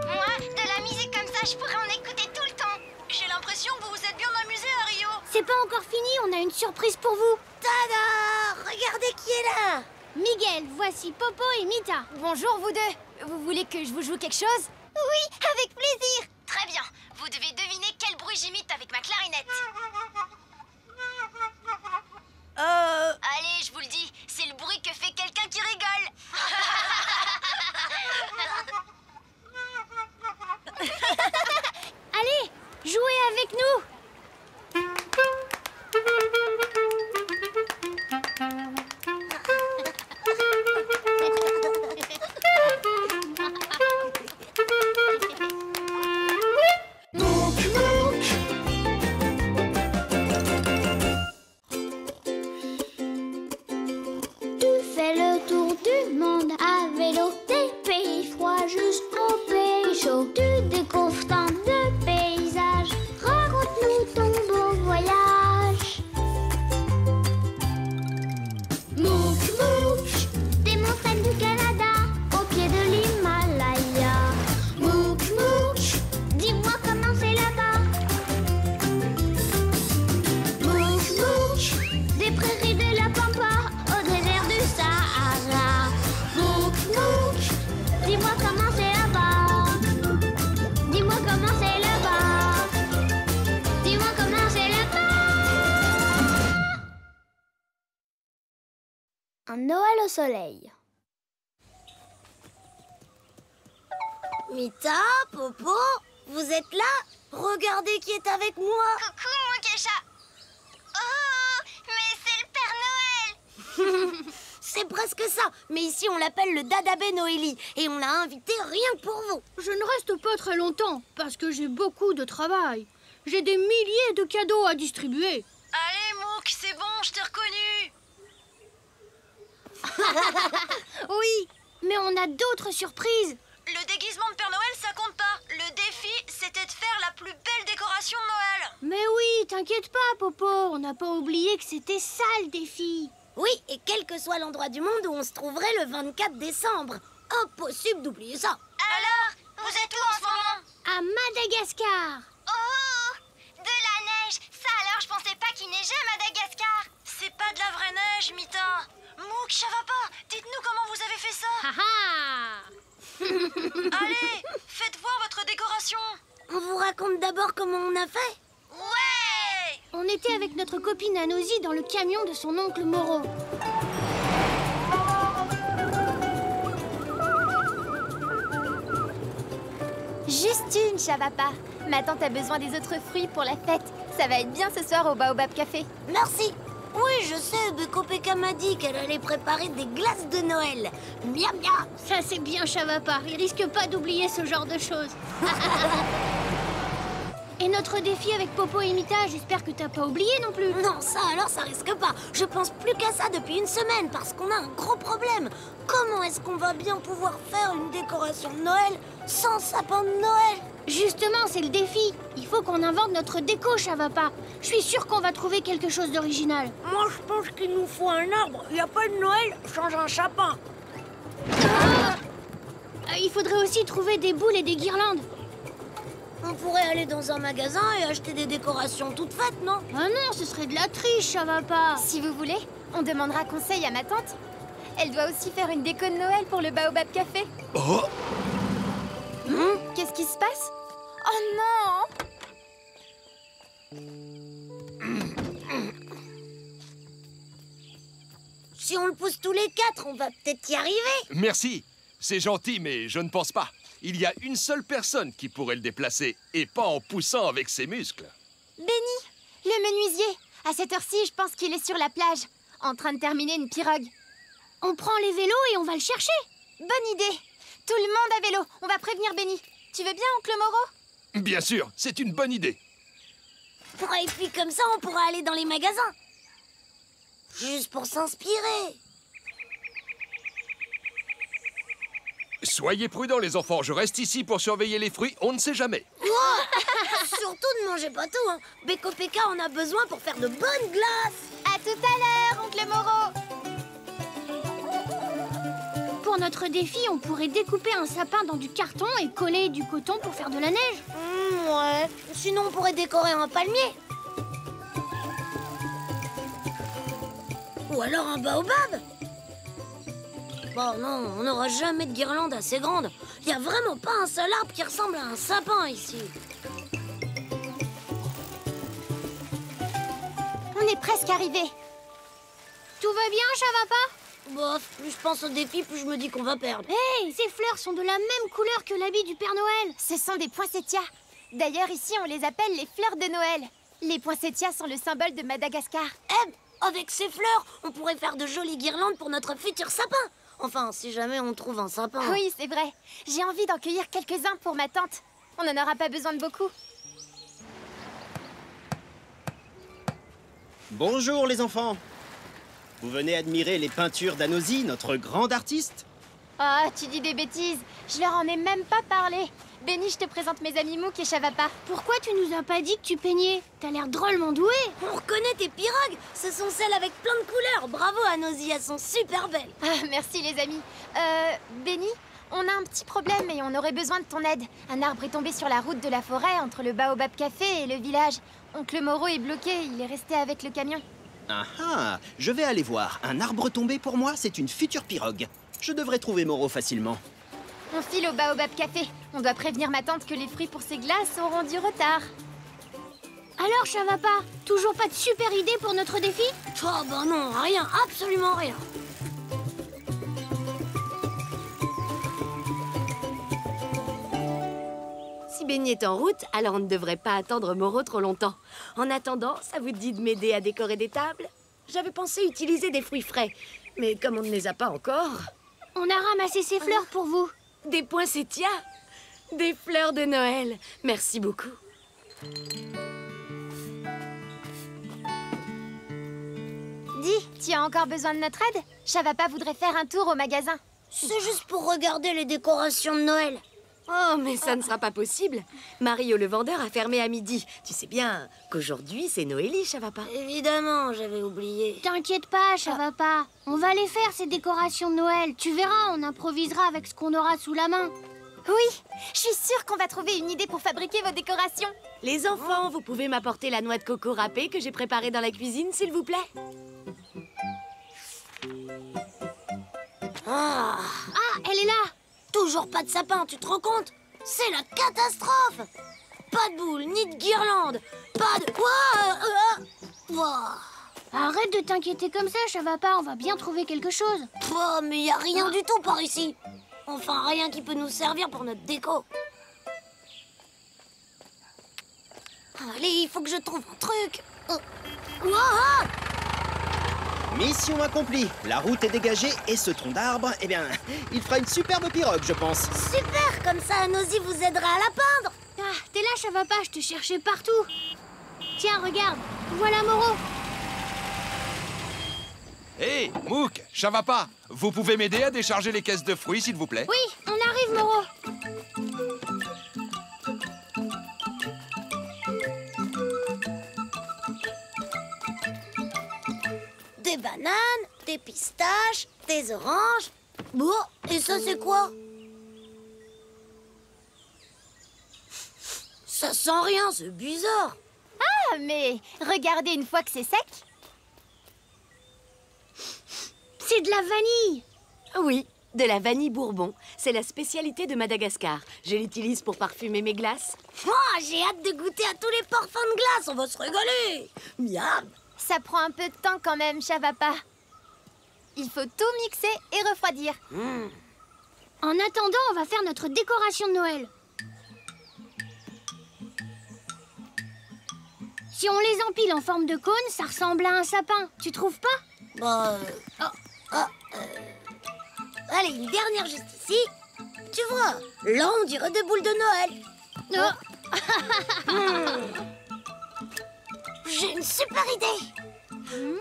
Moi, de la musique comme ça, je pourrais en écouter tout le temps. J'ai l'impression que vous vous êtes bien amusés à Rio. C'est pas encore fini, on a une surprise pour vous. Tada! Regardez qui est là! Miguel, voici Popo et Mita. Bonjour vous deux. Vous voulez que je vous joue quelque chose? Oui, avec plaisir. Très bien. Vous devez deviner quel bruit j'imite avec ma clarinette. Allez, je vous le dis, c'est le bruit que fait quelqu'un qui rigole. Allez, jouez avec nous. Tu fais le tour du monde à vélo, des pays froids jusqu'aux pays chauds. Tu découvres tant de paysages, raconte-nous ton beau voyage. Mouk Mouk, des montagnes du Canada, au pied de l'Himalaya. Mouk Mouk, dis-moi comment c'est là-bas. Mouk Mouk, des prairies de la Pampa au désert du Sahara. Mouk Mouk, dis-moi comment c'est là-bas. Dis-moi comment c'est là-bas. Dis-moi comment c'est là-bas. Un Noël au soleil. Mita, Popo, vous êtes là? Regardez qui est avec moi. Coucou, mon Kesha. Oh, mais c'est le Père Noël. C'est presque ça, mais ici on l'appelle le Dadabé Noélie et on l'a invité rien que pour vous. Je ne reste pas très longtemps parce que j'ai beaucoup de travail. J'ai des milliers de cadeaux à distribuer. Allez, Mouk, c'est bon, je t'ai reconnu. Oui, mais on a d'autres surprises. Le déguisement de Père Noël, ça compte pas. Le défi, c'était de faire la plus belle décoration de Noël. Mais oui, t'inquiète pas, Popo, on n'a pas oublié que c'était ça le défi. Oui, et quel que soit l'endroit du monde où on se trouverait le 24 décembre. Impossible d'oublier ça. Alors, vous êtes où en ce moment? À Madagascar. Oh, de la neige. Ça alors, je pensais pas qu'il neigeait à Madagascar. C'est pas de la vraie neige, Mita. Mouk, ça va pas. Dites-nous comment vous avez fait ça. Allez, faites voir votre décoration. On vous raconte d'abord comment on a fait? Ouais. On était avec notre copine Anosy dans le camion de son oncle Moreau. Juste une, Chavapa. Ma tante a besoin des autres fruits pour la fête. Ça va être bien ce soir au Baobab Café. Merci. Oui, je sais, Bekopeka m'a dit qu'elle allait préparer des glaces de Noël. Miam miam. Ça c'est bien, Chavapa. Il risque pas d'oublier ce genre de choses. Et notre défi avec Popo et Mita, j'espère que t'as pas oublié non plus. Non, ça alors, ça risque pas. Je pense plus qu'à ça depuis une semaine parce qu'on a un gros problème. Comment est-ce qu'on va bien pouvoir faire une décoration de Noël sans sapin de Noël? Justement, c'est le défi. Il faut qu'on invente notre déco, Chavapa. Je suis sûre qu'on va trouver quelque chose d'original. Moi, je pense qu'il nous faut un arbre. Il n'y a pas de Noël, change un sapin. Il faudrait aussi trouver des boules et des guirlandes. On pourrait aller dans un magasin et acheter des décorations toutes faites, non? Ah non, ce serait de la triche, Chavapa. Si vous voulez, on demandera conseil à ma tante. Elle doit aussi faire une déco de Noël pour le Baobab Café. Oh! Qu'est-ce qui se passe? Oh non! Si on le pousse tous les quatre, on va peut-être y arriver. Merci. C'est gentil, mais je ne pense pas. Il y a une seule personne qui pourrait le déplacer, et pas en poussant avec ses muscles. Benny, le menuisier. À cette heure-ci, je pense qu'il est sur la plage, en train de terminer une pirogue. On prend les vélos et on va le chercher. Bonne idée. Tout le monde à vélo. On va prévenir Benny. Tu veux bien, oncle Moreau? Bien sûr, c'est une bonne idée. Et puis comme ça, on pourra aller dans les magasins. Juste pour s'inspirer. Soyez prudents, les enfants. Je reste ici pour surveiller les fruits. On ne sait jamais. Surtout ne mangez pas tout, hein. Beko Peka en a besoin pour faire de bonnes glaces. À tout à l'heure, oncle Moreau. Pour notre défi, on pourrait découper un sapin dans du carton et coller du coton pour faire de la neige. Ouais. Sinon, on pourrait décorer un palmier. Ou alors un baobab. Bon, non, on n'aura jamais de guirlande assez grande. Il n'y a vraiment pas un seul arbre qui ressemble à un sapin ici. On est presque arrivés. Tout va bien, Chavapa? Bof, plus je pense au défi, plus je me dis qu'on va perdre. Hey, ces fleurs sont de la même couleur que l'habit du Père Noël. Ce sont des poinsettias. D'ailleurs, ici, on les appelle les fleurs de Noël. Les poinsettias sont le symbole de Madagascar. Avec ces fleurs, on pourrait faire de jolies guirlandes pour notre futur sapin. Enfin, si jamais on trouve un sapin. Oui, c'est vrai. J'ai envie d'en cueillir quelques-uns pour ma tante. On n'en aura pas besoin de beaucoup. Bonjour les enfants. Vous venez admirer les peintures d'Anosy, notre grande artiste? Ah, tu dis des bêtises. Je leur en ai même pas parlé. Benny, je te présente mes amis Mouk et Chavapa. Pourquoi tu nous as pas dit que tu peignais? T'as l'air drôlement doué. On reconnaît tes pirogues. Ce sont celles avec plein de couleurs. Bravo Anosy, elles sont super belles. Ah, merci les amis. Benny, on a un petit problème et on aurait besoin de ton aide. Un arbre est tombé sur la route de la forêt entre le Baobab Café et le village. Oncle Moreau est bloqué, il est resté avec le camion. Ah ah, je vais aller voir. Un arbre tombé pour moi, c'est une future pirogue. Je devrais trouver Moreau facilement. On file au Baobab Café. On doit prévenir ma tante que les fruits pour ses glaces auront du retard. Alors, Chavapa, toujours pas de super idée pour notre défi? Oh bah non, rien, absolument rien. Si Benny est en route, alors on ne devrait pas attendre Moreau trop longtemps. En attendant, ça vous dit de m'aider à décorer des tables? J'avais pensé utiliser des fruits frais, mais comme on ne les a pas encore... On a ramassé ces fleurs pour vous. Des poinsettias? Des fleurs de Noël. Merci beaucoup. Dis, tu as encore besoin de notre aide? Chavapa voudrait faire un tour au magasin. C'est juste pour regarder les décorations de Noël. Oh, mais ça ne sera pas possible. Mario le vendeur a fermé à midi. Tu sais bien qu'aujourd'hui, c'est Noélie, Chavapa. Évidemment, j'avais oublié. T'inquiète pas, Chavapa. On va les faire, ces décorations de Noël. Tu verras, on improvisera avec ce qu'on aura sous la main. Oui, je suis sûre qu'on va trouver une idée pour fabriquer vos décorations. Les enfants, vous pouvez m'apporter la noix de coco râpée que j'ai préparée dans la cuisine, s'il vous plaît? Ah, elle est là. Toujours pas de sapin, tu te rends compte? C'est la catastrophe. Pas de boule, ni de guirlande. Pas de... Ouah. Arrête de t'inquiéter comme ça, Chavapa. On va bien trouver quelque chose. Oh, mais y a rien du tout par ici. Enfin, rien qui peut nous servir pour notre déco. Allez, il faut que je trouve un truc. Ouah. Mission accomplie. La route est dégagée et ce tronc d'arbre, eh bien, il fera une superbe pirogue, je pense. Super, comme ça Anosy vous aidera à la peindre. Ah, t'es là, ça va pas, je te cherchais partout. Tiens, regarde, voilà Moro. Hé, Mouk, Chavapa, vous pouvez m'aider à décharger les caisses de fruits, s'il vous plaît? Oui, on arrive, Moro. Des bananes, des pistaches, des oranges. Bon, et ça c'est quoi? Ça sent rien, c'est bizarre. Ah, mais regardez une fois que c'est sec. C'est de la vanille. Oui, de la vanille bourbon. C'est la spécialité de Madagascar. Je l'utilise pour parfumer mes glaces. Oh, j'ai hâte de goûter à tous les parfums de glace, on va se régaler. Miam. Ça prend un peu de temps quand même, Chavapa. Il faut tout mixer et refroidir. En attendant, on va faire notre décoration de Noël. Si on les empile en forme de cône, ça ressemble à un sapin. Tu trouves pas? Bah, allez, une dernière juste ici. Tu vois, là on dirait des boules de Noël. J'ai une super idée.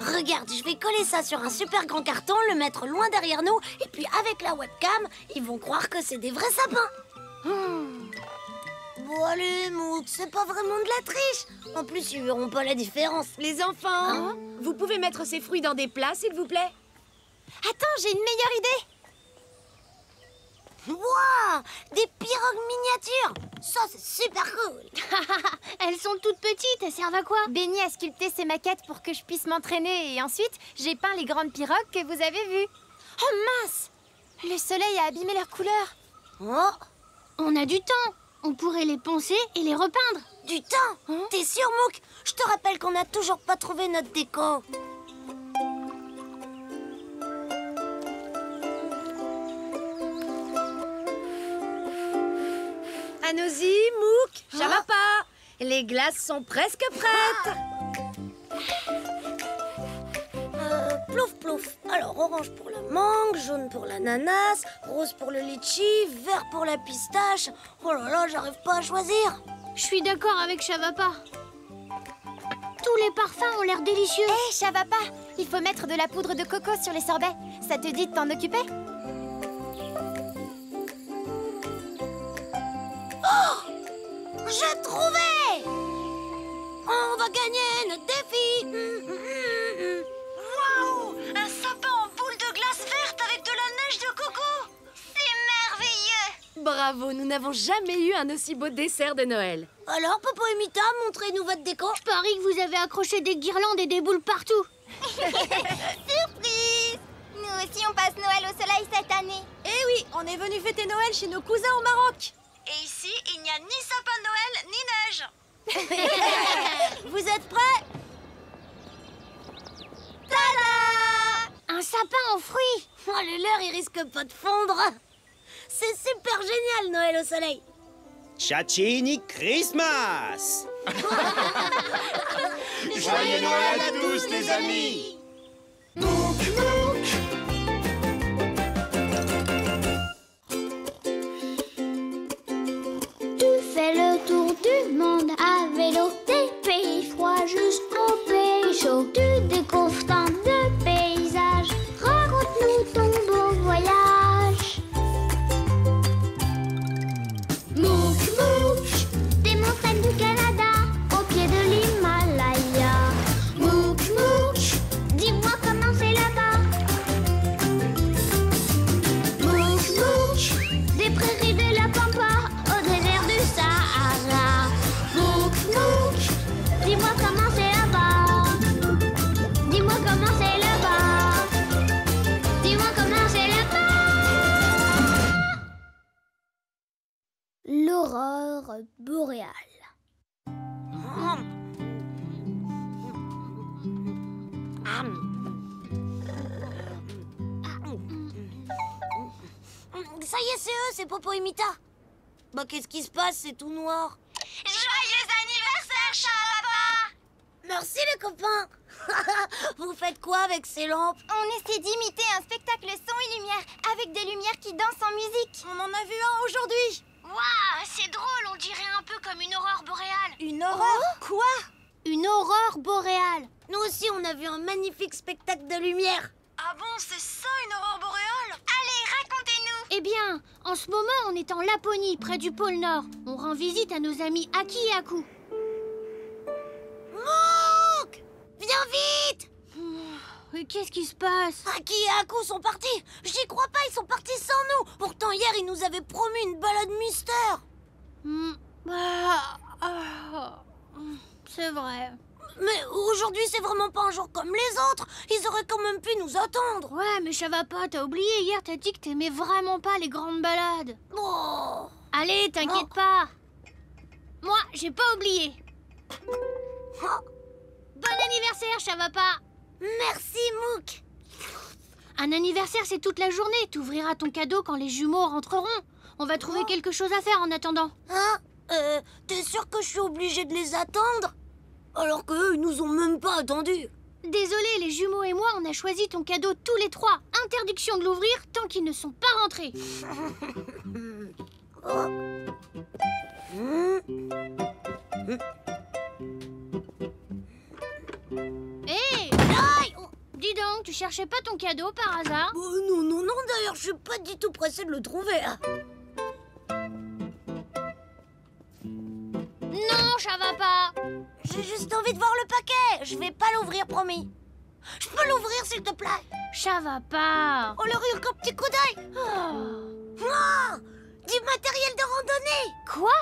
Regarde, je vais coller ça sur un super grand carton, le mettre loin derrière nous, et puis avec la webcam, ils vont croire que c'est des vrais sapins. Bon allez, Mouk, c'est pas vraiment de la triche. En plus, ils verront pas la différence. Les enfants, vous pouvez mettre ces fruits dans des plats, s'il vous plaît? Attends, j'ai une meilleure idée. Waouh, des pirogues miniatures. Ça, c'est super cool. Elles sont toutes petites, elles servent à quoi? Benny a sculpté ces maquettes pour que je puisse m'entraîner et ensuite, j'ai peint les grandes pirogues que vous avez vues. Oh mince! Le soleil a abîmé leurs couleurs. Oh, On a du temps. On pourrait les poncer et les repeindre. du temps. T'es sûr, Mouk? Je te rappelle qu'on n'a toujours pas trouvé notre déco. Anosy, Mouk, Chavapa, les glaces sont presque prêtes. Plouf, plouf. Alors, orange pour la mangue, jaune pour l'ananas, rose pour le litchi, vert pour la pistache. Oh là là, j'arrive pas à choisir. Je suis d'accord avec Chavapa. Tous les parfums ont l'air délicieux. Hé, Chavapa, il faut mettre de la poudre de coco sur les sorbets. Ça te dit de t'en occuper? J'ai trouvé! On va gagner notre défi. Waouh! Un sapin en boule de glace verte avec de la neige de coco! C'est merveilleux! Bravo, nous n'avons jamais eu un aussi beau dessert de Noël. Alors, Popo et Mita, montrez-nous votre déco. Je parie que vous avez accroché des guirlandes et des boules partout. Surprise! Nous aussi, on passe Noël au soleil cette année. Eh oui, on est venu fêter Noël chez nos cousins au Maroc. Et ici, il n'y a ni sapin de Noël, ni neige. Vous êtes prêts? Un sapin aux fruits. Oh, le leur, il risque pas de fondre. C'est super génial, Noël au soleil. Chachini Christmas! Joyeux Noël à tous, les amis! Tu fais le tour du monde à vélo, des pays froids jusqu'aux pays chauds. Tu découvres tant de paysages, raconte-nous ton beau voyage. Mouk, Mouk, des montagnes du Canada, au pied de l'Himalaya. Mouk, Mouk, dis-moi comment c'est là-bas. Mouk, Mouk, des prairies de la Pampa au désert du Sahara. Mouk, Mouk, dis-moi comment c'est là-bas. Dis-moi comment c'est là-bas. Dis-moi comment c'est là-bas. L'aurore boréale. Ça y est, c'est eux, c'est Popo et Mita. Bah, qu'est-ce qui se passe? C'est tout noir. Joyeux anniversaire, Chavapa! Merci, les copains. Vous faites quoi avec ces lampes? On essaie d'imiter un spectacle son et lumière avec des lumières qui dansent en musique. On en a vu un aujourd'hui. Ouais, Waouh, c'est drôle, on dirait un peu comme une aurore boréale. Une aurore? Quoi? Une aurore boréale. Nous aussi, on a vu un magnifique spectacle de lumière. Ah bon, c'est ça une aurore boréale? Allez, racontez-nous. Eh bien, en ce moment, on est en Laponie, près du pôle Nord. On rend visite à nos amis Aki et Aku. Mouk! Viens vite! Mais qu'est-ce qui se passe? Aki et Aku sont partis. J'y crois pas, ils sont partis sans nous. Pourtant, hier, ils nous avaient promis une balade mystère. C'est vrai. Mais aujourd'hui, c'est vraiment pas un jour comme les autres. Ils auraient quand même pu nous attendre. Ouais, mais ça va pas, t'as oublié, hier t'as dit que t'aimais vraiment pas les grandes balades. Oh. Allez, t'inquiète pas. Moi, j'ai pas oublié. Bon anniversaire, ça va pas. Merci, Mouk. Un anniversaire, c'est toute la journée. T'ouvriras ton cadeau quand les jumeaux rentreront. On va trouver quelque chose à faire en attendant. Hein? T'es sûr que je suis obligée de les attendre? Alors qu'eux, ils nous ont même pas attendus. Désolé, les jumeaux et moi, on a choisi ton cadeau tous les trois. Interdiction de l'ouvrir tant qu'ils ne sont pas rentrés. Hé! Dis donc, tu cherchais pas ton cadeau par hasard? Non, d'ailleurs, je suis pas du tout pressée de le trouver. Non, ça va pas. J'ai juste envie de voir le paquet. Je vais pas l'ouvrir, promis. Je peux l'ouvrir, s'il te plaît? Ça va pas. Oh, le rire qu'un petit coup d'œil. Oh, du matériel de randonnée. Quoi?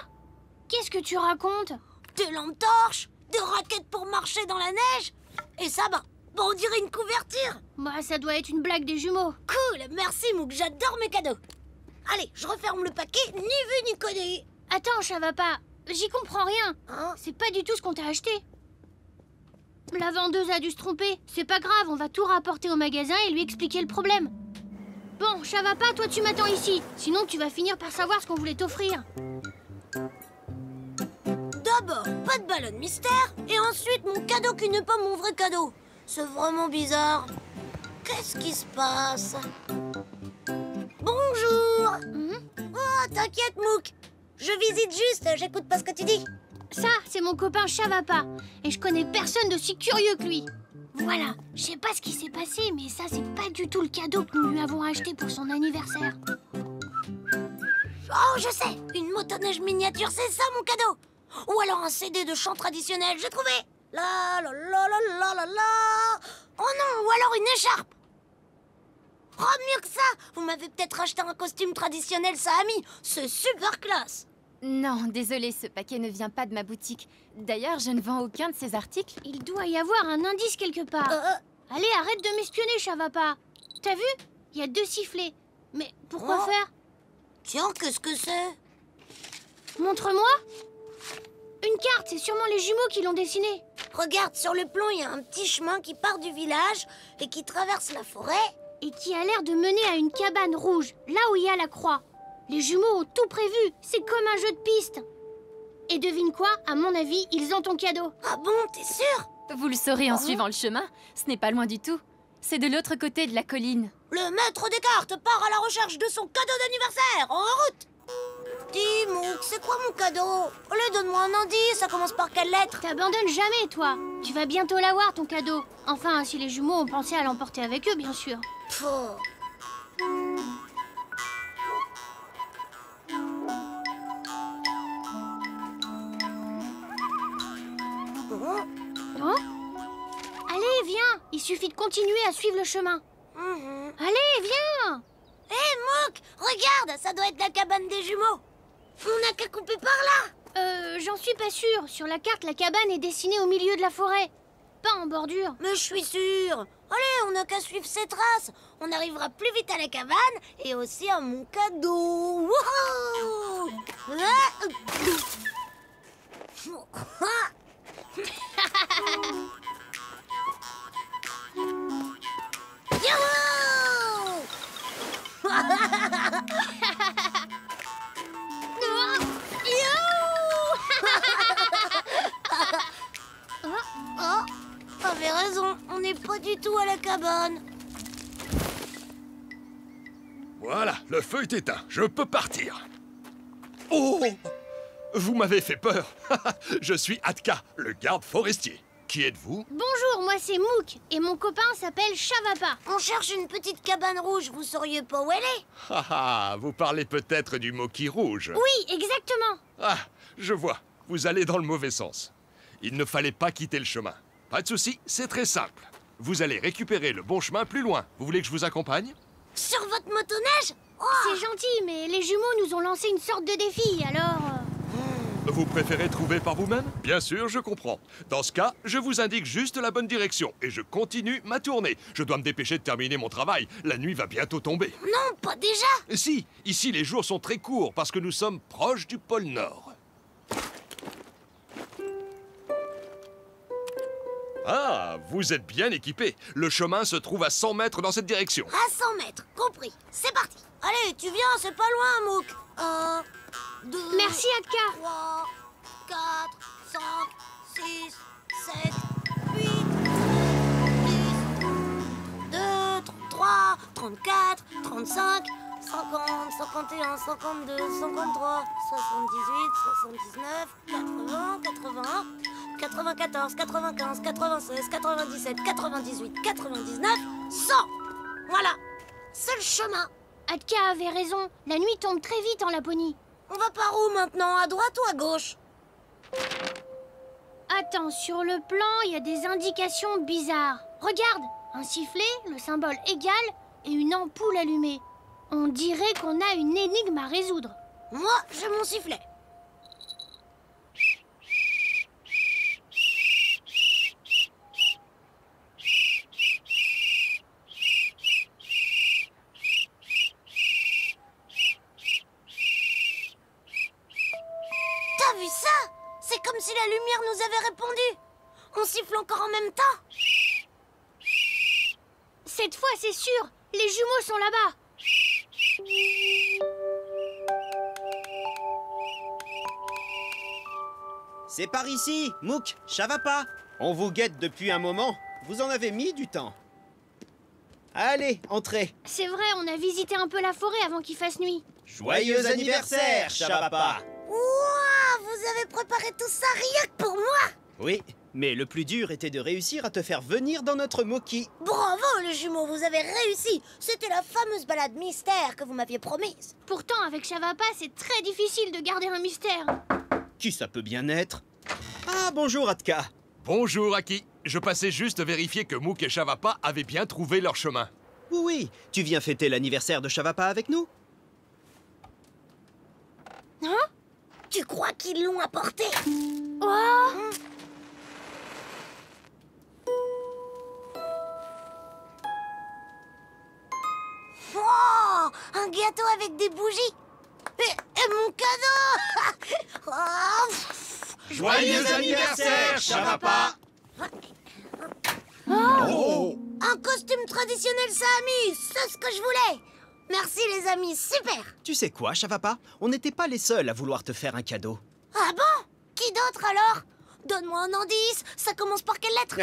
Qu'est-ce que tu racontes? Des lampes torches, des raquettes pour marcher dans la neige. Et ça, on dirait une couverture. Bah, ça doit être une blague des jumeaux. Cool, merci Mouk, j'adore mes cadeaux. Allez, je referme le paquet, ni vu ni connu. Attends, ça va pas. J'y comprends rien. Hein? C'est pas du tout ce qu'on t'a acheté. La vendeuse a dû se tromper. C'est pas grave, on va tout rapporter au magasin et lui expliquer le problème. Bon, ça va pas, toi tu m'attends ici. Sinon tu vas finir par savoir ce qu'on voulait t'offrir. D'abord, pas de ballon mystère. Et ensuite, mon cadeau qui n'est pas mon vrai cadeau. C'est vraiment bizarre. Qu'est-ce qui se passe? Bonjour. Oh, t'inquiète, Mouk. Je visite juste, j'écoute pas ce que tu dis. Ça, c'est mon copain Chavapa. Et je connais personne d'aussi curieux que lui. Voilà, je sais pas ce qui s'est passé, mais ça, c'est pas du tout le cadeau que nous lui avons acheté pour son anniversaire. Oh, je sais, une motoneige miniature, c'est ça mon cadeau. Ou alors un CD de chant traditionnel, j'ai trouvé. La la la la la la la. Oh non, ou alors une écharpe. Oh, mieux que ça, vous m'avez peut-être acheté un costume traditionnel Sahami. C'est super classe. Non, désolé, ce paquet ne vient pas de ma boutique. D'ailleurs, je ne vends aucun de ces articles. Il doit y avoir un indice quelque part. Allez, arrête de m'espionner, Chavapa. T'as vu? Il y a 2 sifflets. Mais pourquoi faire? Tiens, qu'est-ce que c'est? Montre-moi. Une carte, c'est sûrement les jumeaux qui l'ont dessinée. Regarde, sur le plan, il y a un petit chemin qui part du village et qui traverse la forêt. Et qui a l'air de mener à une cabane rouge, là où il y a la croix. Les jumeaux ont tout prévu, c'est comme un jeu de piste. Et devine quoi? À mon avis, ils ont ton cadeau. Ah bon, t'es sûr? Vous le saurez en suivant le chemin. Ce n'est pas loin du tout. C'est de l'autre côté de la colline. Le maître des cartes part à la recherche de son cadeau d'anniversaire. En route! Dis, Mouk, c'est quoi mon cadeau? Allez, donne-moi un indice, ça commence par quelle lettre? T'abandonnes jamais, toi. Tu vas bientôt l'avoir, ton cadeau. Enfin, si les jumeaux ont pensé à l'emporter avec eux, bien sûr. Oh? Allez, viens. Il suffit de continuer à suivre le chemin. Allez, viens. Hé, Mouk, regarde, ça doit être la cabane des jumeaux. On n'a qu'à couper par là. J'en suis pas sûre. Sur la carte, la cabane est dessinée au milieu de la forêt. Pas en bordure. Mais je suis sûre. Allez, on n'a qu'à suivre ces traces. On arrivera plus vite à la cabane et aussi à mon cadeau. Wouhou! Oh, t'avais raison, on n'est pas du tout à la cabane. Voilà, le feu est éteint, je peux partir. Oh! Vous m'avez fait peur. Je suis Atka, le garde forestier. Qui êtes-vous? Bonjour, moi c'est Mouk et mon copain s'appelle Chavapa. On cherche une petite cabane rouge, vous sauriez pas où elle est? Ah, vous parlez peut-être du Moki rouge. Oui, exactement. Ah, je vois. Vous allez dans le mauvais sens. Il ne fallait pas quitter le chemin. Pas de souci, c'est très simple. Vous allez récupérer le bon chemin plus loin. Vous voulez que je vous accompagne? Sur votre motoneige? Oh, C'est gentil, mais les jumeaux nous ont lancé une sorte de défi, alors... Vous préférez trouver par vous-même? Bien sûr, je comprends. Dans ce cas, je vous indique juste la bonne direction et je continue ma tournée. Je dois me dépêcher de terminer mon travail. La nuit va bientôt tomber. non, pas déjà! Si, ici les jours sont très courts parce que nous sommes proches du pôle Nord. Ah, vous êtes bien équipés. Le chemin se trouve à 100 mètres dans cette direction. À 100 mètres, compris. C'est parti. Allez, tu viens, c'est pas loin, Mouk. 1, 2... Merci, Atka. 3, 4, 5, 6, 7, 8, 10, 2, 33, 34, 35, 50, 51, 52, 53, 78, 79, 80, 81, 94, 95, 96, 97, 98, 99, 100. Voilà, c'est le chemin. Atka avait raison, la nuit tombe très vite en Laponie. On va par où maintenant, à droite ou à gauche? Attends, sur le plan, il y a des indications bizarres. Regarde, un sifflet, le symbole égal et une ampoule allumée. On dirait qu'on a une énigme à résoudre. Moi, j'ai mon sifflet. T'as vu ça? C'est comme si la lumière nous avait répondu. On siffle encore en même temps. Cette fois, c'est sûr, les jumeaux sont là-bas. C'est par ici, Mouk, Chavapa. On vous guette depuis un moment. Vous en avez mis du temps. Allez, entrez. C'est vrai, on a visité un peu la forêt avant qu'il fasse nuit. Joyeux anniversaire, Chavapa. Ouah, vous avez préparé tout ça rien que pour moi. Oui, mais le plus dur était de réussir à te faire venir dans notre Moki. Bravo les jumeaux, vous avez réussi. C'était la fameuse balade mystère que vous m'aviez promise. Pourtant, avec Chavapa, c'est très difficile de garder un mystère. Qui ça peut bien être? Ah, bonjour Atka. Bonjour, Aki. Je passais juste vérifier que Mouk et Chavapa avaient bien trouvé leur chemin. Oui, tu viens fêter l'anniversaire de Chavapa avec nous? Hein? Tu crois qu'ils l'ont apporté? Oh! Oh, un gâteau avec des bougies. Et mon cadeau. Oh, Joyeux anniversaire, Chavapa! Oh! un costume traditionnel Sami, c'est ce que je voulais. Merci les amis, super. Tu sais quoi, Chavapa? On n'était pas les seuls à vouloir te faire un cadeau. Ah bon? Qui d'autre alors? Donne-moi un indice, ça commence par quelle lettre?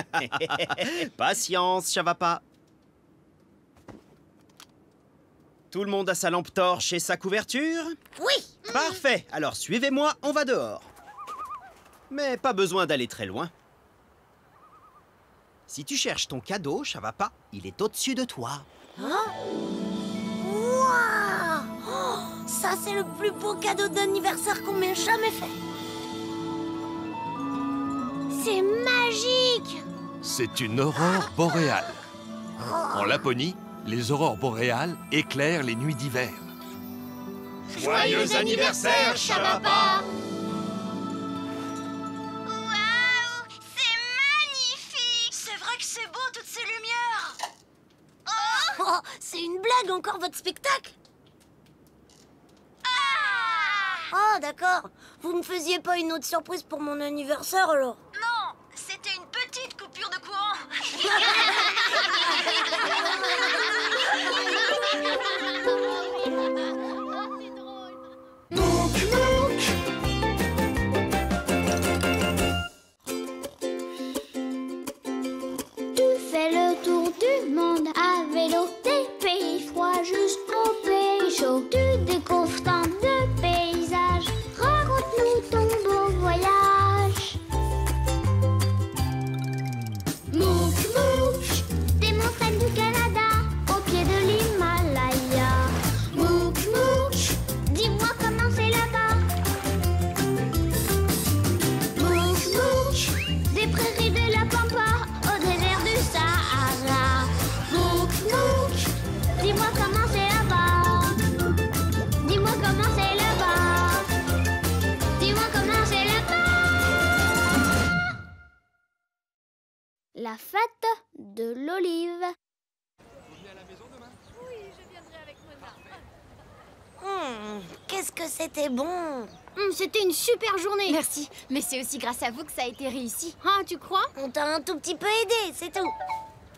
Patience, Chavapa. Tout le monde a sa lampe torche et sa couverture? Oui. Parfait, alors suivez-moi, on va dehors. Mais pas besoin d'aller très loin. Si tu cherches ton cadeau, Chavapa, il est au-dessus de toi. Hein? Waouh! Oh, ça, c'est le plus beau cadeau d'anniversaire qu'on m'ait jamais fait. C'est magique! C'est une aurore boréale. En Laponie, les aurores boréales éclairent les nuits d'hiver. Joyeux anniversaire, Chavapa! Waouh! C'est magnifique! C'est vrai que c'est beau, toutes ces lumières! Oh, c'est une blague encore votre spectacle? Oh, d'accord. Vous me faisiez pas une autre surprise pour mon anniversaire alors? Non, c'était une petite coupure de courant. Tu fais le tour du monde à vélo, des pays froids jusqu'aux pays chauds. Tu découvres tant de paysages la fête de l'olive. Qu'est-ce que c'était bon! C'était une super journée. Merci, mais c'est aussi grâce à vous que ça a été réussi. Ah, tu crois? On t'a un tout petit peu aidé, c'est tout.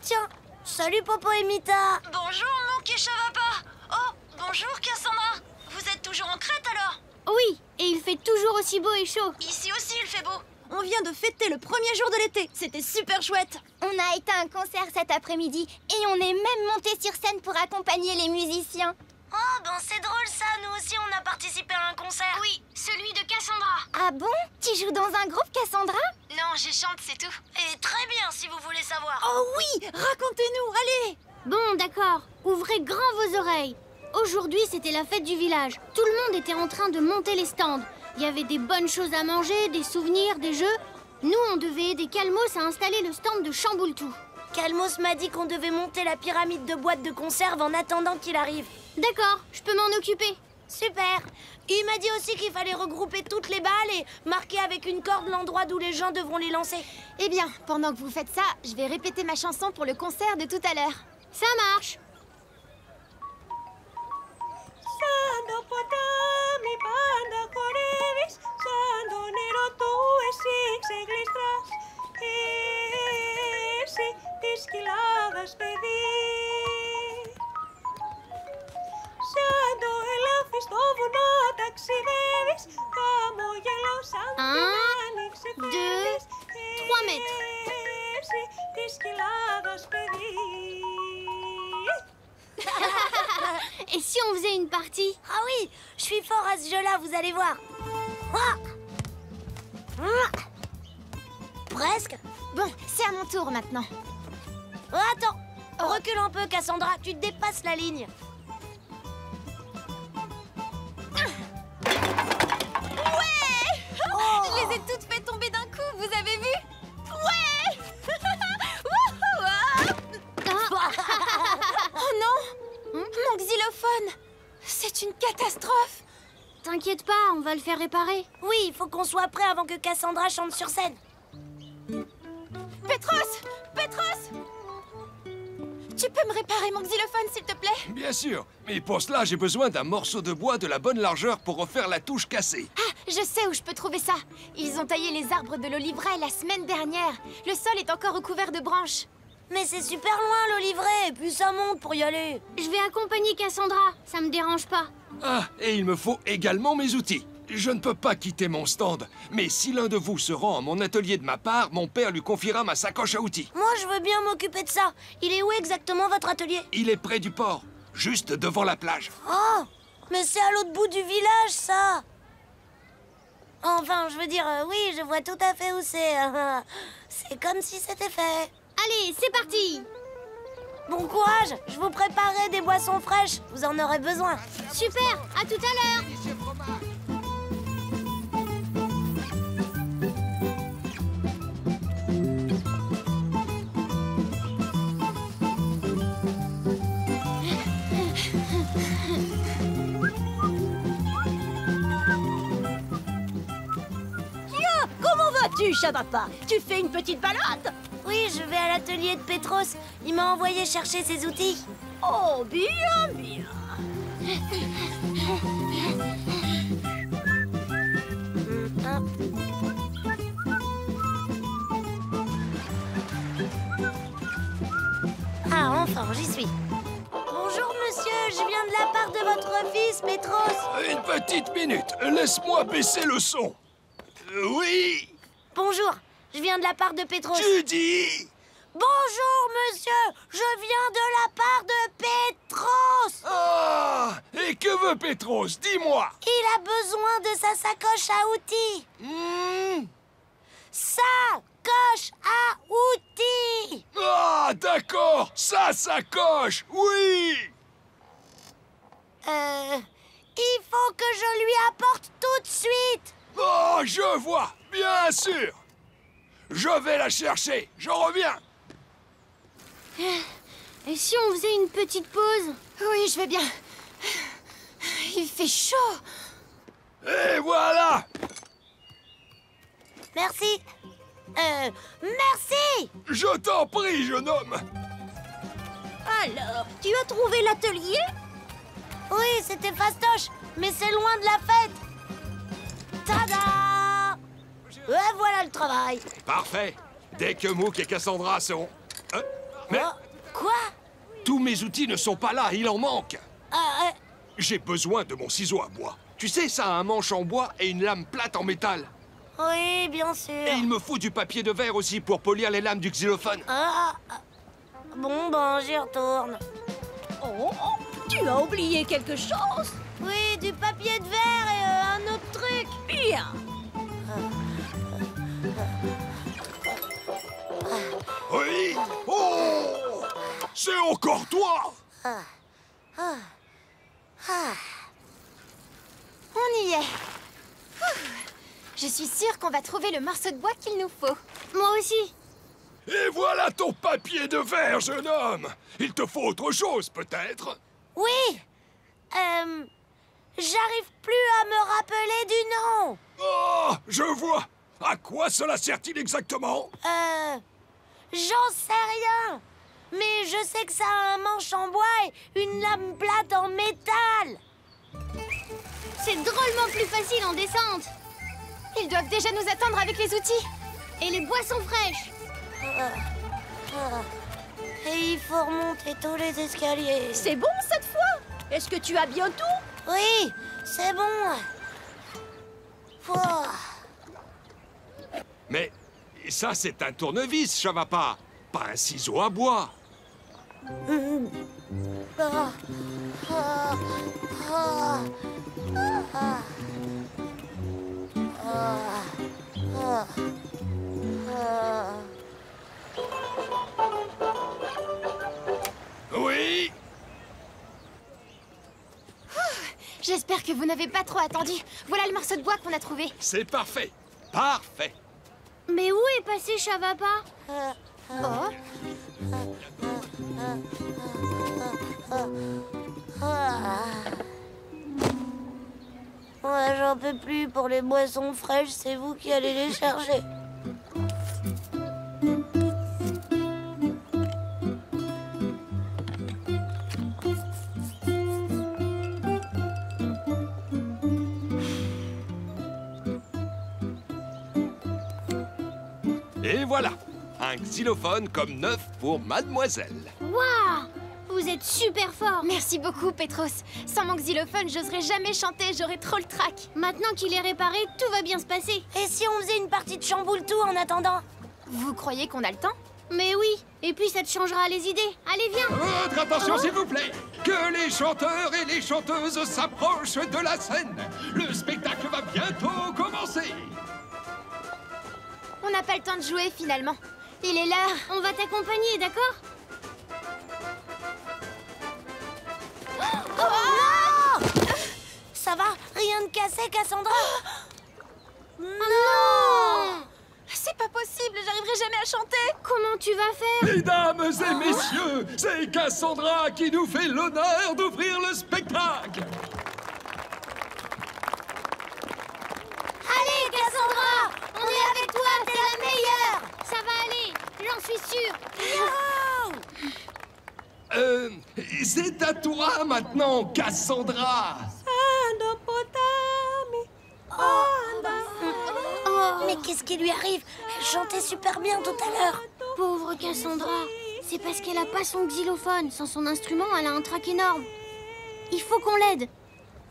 Tiens, salut Popo et Mita. Bonjour, Monk et Chavapa. Oh, bonjour, Cassandra. Vous êtes toujours en Crète, alors? Oui, et il fait toujours aussi beau et chaud. Ici aussi, il fait beau. On vient de fêter le premier jour de l'été. C'était super chouette. On a été à un concert cet après-midi et on est même monté sur scène pour accompagner les musiciens. Oh, ben c'est drôle ça. Nous aussi, on a participé à un concert. Oui, celui de Cassandra. Ah bon? Tu joues dans un groupe, Cassandra? Non, je chante, c'est tout. Et très bien, si vous voulez savoir. Oh oui, racontez-nous, allez. Bon, d'accord. Ouvrez grand vos oreilles. Aujourd'hui, c'était la fête du village. Tout le monde était en train de monter les stands. Il y avait des bonnes choses à manger, des souvenirs, des jeux. Nous, on devait aider Calmos à installer le stand de Chamboultou. Calmos m'a dit qu'on devait monter la pyramide de boîtes de conserve en attendant qu'il arrive. D'accord, je peux m'en occuper. Super. Il m'a dit aussi qu'il fallait regrouper toutes les balles et marquer avec une corde l'endroit d'où les gens devront les lancer. Eh bien, pendant que vous faites ça, je vais répéter ma chanson pour le concert de tout à l'heure. Ça marche. Un, 2, 3 mètres. Et si on faisait une partie? Ah oui, je suis fort à ce jeu-là, vous allez voir. Ah. Presque. Bon, c'est à mon tour maintenant. Oh, attends, recule un peu, Cassandra, tu dépasses la ligne. Je les ai toutes fait tomber d'un coup, vous avez vu? Ouais. Oh non, mon xylophone. C'est une catastrophe. T'inquiète pas, on va le faire réparer. Oui, il faut qu'on soit prêt avant que Cassandra chante sur scène. Pétros! Pétros! Tu peux me réparer mon xylophone, s'il te plaît? Bien sûr, mais pour cela, j'ai besoin d'un morceau de bois de la bonne largeur pour refaire la touche cassée. Ah, je sais où je peux trouver ça. Ils ont taillé les arbres de l'oliveraie la semaine dernière. Le sol est encore recouvert de branches. Mais c'est super loin, l'oliveraie, et puis ça monte pour y aller. Je vais accompagner Cassandra, ça me dérange pas. Ah, et il me faut également mes outils. Je ne peux pas quitter mon stand, mais si l'un de vous se rend à mon atelier de ma part, mon père lui confiera ma sacoche à outils. Moi, je veux bien m'occuper de ça. Il est où exactement, votre atelier? Il est près du port, juste devant la plage. Oh, mais c'est à l'autre bout du village, ça. Enfin, je veux dire, oui, je vois tout à fait où c'est. C'est comme si c'était fait. Allez, c'est parti. Bon courage, je vous préparerai des boissons fraîches. Vous en aurez besoin. Super, à tout à l'heure. Comment vas-tu, Chavapa? Tu fais une petite balade? Oui, je vais à l'atelier de Pétros. Il m'a envoyé chercher ses outils. Oh, bien, bien. Ah, enfin, j'y suis. Bonjour, monsieur. Je viens de la part de votre fils, Pétros. Une petite minute, laisse-moi baisser le son. Oui. Bonjour, je viens de la part de Pétros. Tu dis? Bonjour, monsieur. Je viens de la part de Pétros. Ah! Et que veut Pétros? Dis-moi. Il a besoin de sa sacoche à outils. Sacoche à outils. Ah, d'accord. Ça coche. Oui. Il faut que je lui apporte tout de suite. Oh, je vois. Bien sûr. Je vais la chercher. Je reviens. Et si on faisait une petite pause? Oui, je vais bien. Il fait chaud. Et voilà. Merci. Merci! Je t'en prie, jeune homme. Alors, tu as trouvé l'atelier? Oui, c'était fastoche, mais c'est loin de la fête. Tada! Et voilà le travail. Parfait. Dès que Mook et Cassandra sont... mais Quoi? tous mes outils ne sont pas là, il en manque. Ah, J'ai besoin de mon ciseau à bois. Tu sais, ça a un manche en bois et une lame plate en métal. oui, bien sûr. Et il me faut du papier de verre aussi pour polir les lames du xylophone. Bon, ben, j'y retourne. Oh, tu as oublié quelque chose? Oui, du papier de verre et un autre truc. Bien. Oui. Oh! C'est encore toi! On y est. Je suis sûre qu'on va trouver le morceau de bois qu'il nous faut. Moi aussi. Et voilà ton papier de verre, jeune homme. Il te faut autre chose, peut-être? Oui. J'arrive plus à me rappeler du nom. Oh, je vois. À quoi cela sert-il exactement? J'en sais rien. Mais je sais que ça a un manche en bois et une lame plate en métal. C'est drôlement plus facile en descente. Ils doivent déjà nous attendre avec les outils. Et les boissons fraîches. Et il faut remonter tous les escaliers. C'est bon cette fois? Est-ce que tu as bien tout? Oui, c'est bon. Oh. Mais ça, c'est un tournevis, Chavapa. Pas un ciseau à bois. Oui. J'espère que vous n'avez pas trop attendu. Voilà le morceau de bois qu'on a trouvé. C'est parfait. Parfait. Mais où est passé Chavapa? Ouais, j'en peux plus pour les boissons fraîches, c'est vous qui allez les chercher. Et voilà, un xylophone comme neuf pour mademoiselle. Waouh! Vous êtes super fort. Merci beaucoup, Petros. Sans mon xylophone, j'oserais jamais chanter, j'aurais trop le trac. Maintenant qu'il est réparé, tout va bien se passer. Et si on faisait une partie de chamboule tout en attendant? Vous croyez qu'on a le temps? Mais oui, et puis ça te changera les idées. Allez, viens. Votre attention, s'il vous plaît. Que les chanteurs et les chanteuses s'approchent de la scène. Le spectacle va bientôt commencer. On n'a pas le temps de jouer, finalement. Il est l'heure. On va t'accompagner, d'accord? Oh non! Ça va? Rien de cassé, Cassandra? Non! C'est pas possible, j'arriverai jamais à chanter. Comment tu vas faire? Mesdames et messieurs, c'est Cassandra qui nous fait l'honneur d'ouvrir le spectacle. Allez, Cassandra! On est avec toi, t'es la meilleure! Ça va aller, j'en suis sûre. C'est à toi maintenant, Cassandra. Oh, mais qu'est-ce qui lui arrive? Elle chantait super bien tout à l'heure. Pauvre Cassandra, c'est parce qu'elle a pas son xylophone. Sans son instrument, elle a un trac énorme. Il faut qu'on l'aide.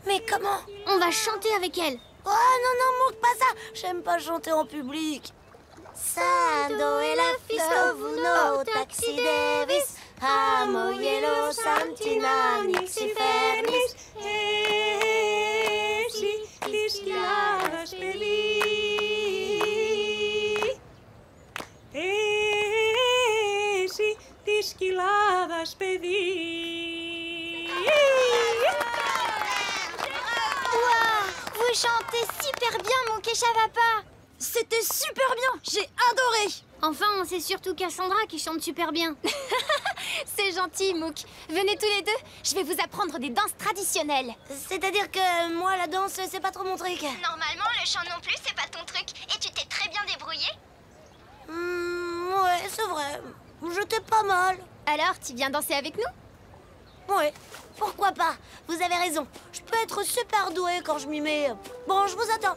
Mais comment? On va chanter avec elle. Oh non, Mook, pas ça! J'aime pas chanter en public. Sando e la fistovuno taxi Davis Amo yellow santina nixi fernis Esi lisquiadas pedi Esi lisquiadas pedi. Waouh! Vous chantez super bien, mon Chavapa. C'était super bien, j'ai adoré. Enfin, c'est surtout Cassandra qui chante super bien. C'est gentil, Mook. Venez tous les deux, je vais vous apprendre des danses traditionnelles. C'est-à-dire que moi, la danse, c'est pas trop mon truc. Normalement, le chant non plus, c'est pas ton truc. Et tu t'es très bien débrouillé. c'est vrai. J'étais pas mal. Alors, tu viens danser avec nous? Ouais, pourquoi pas? Vous avez raison. Je peux être super douée quand je m'y mets. Bon, je vous attends.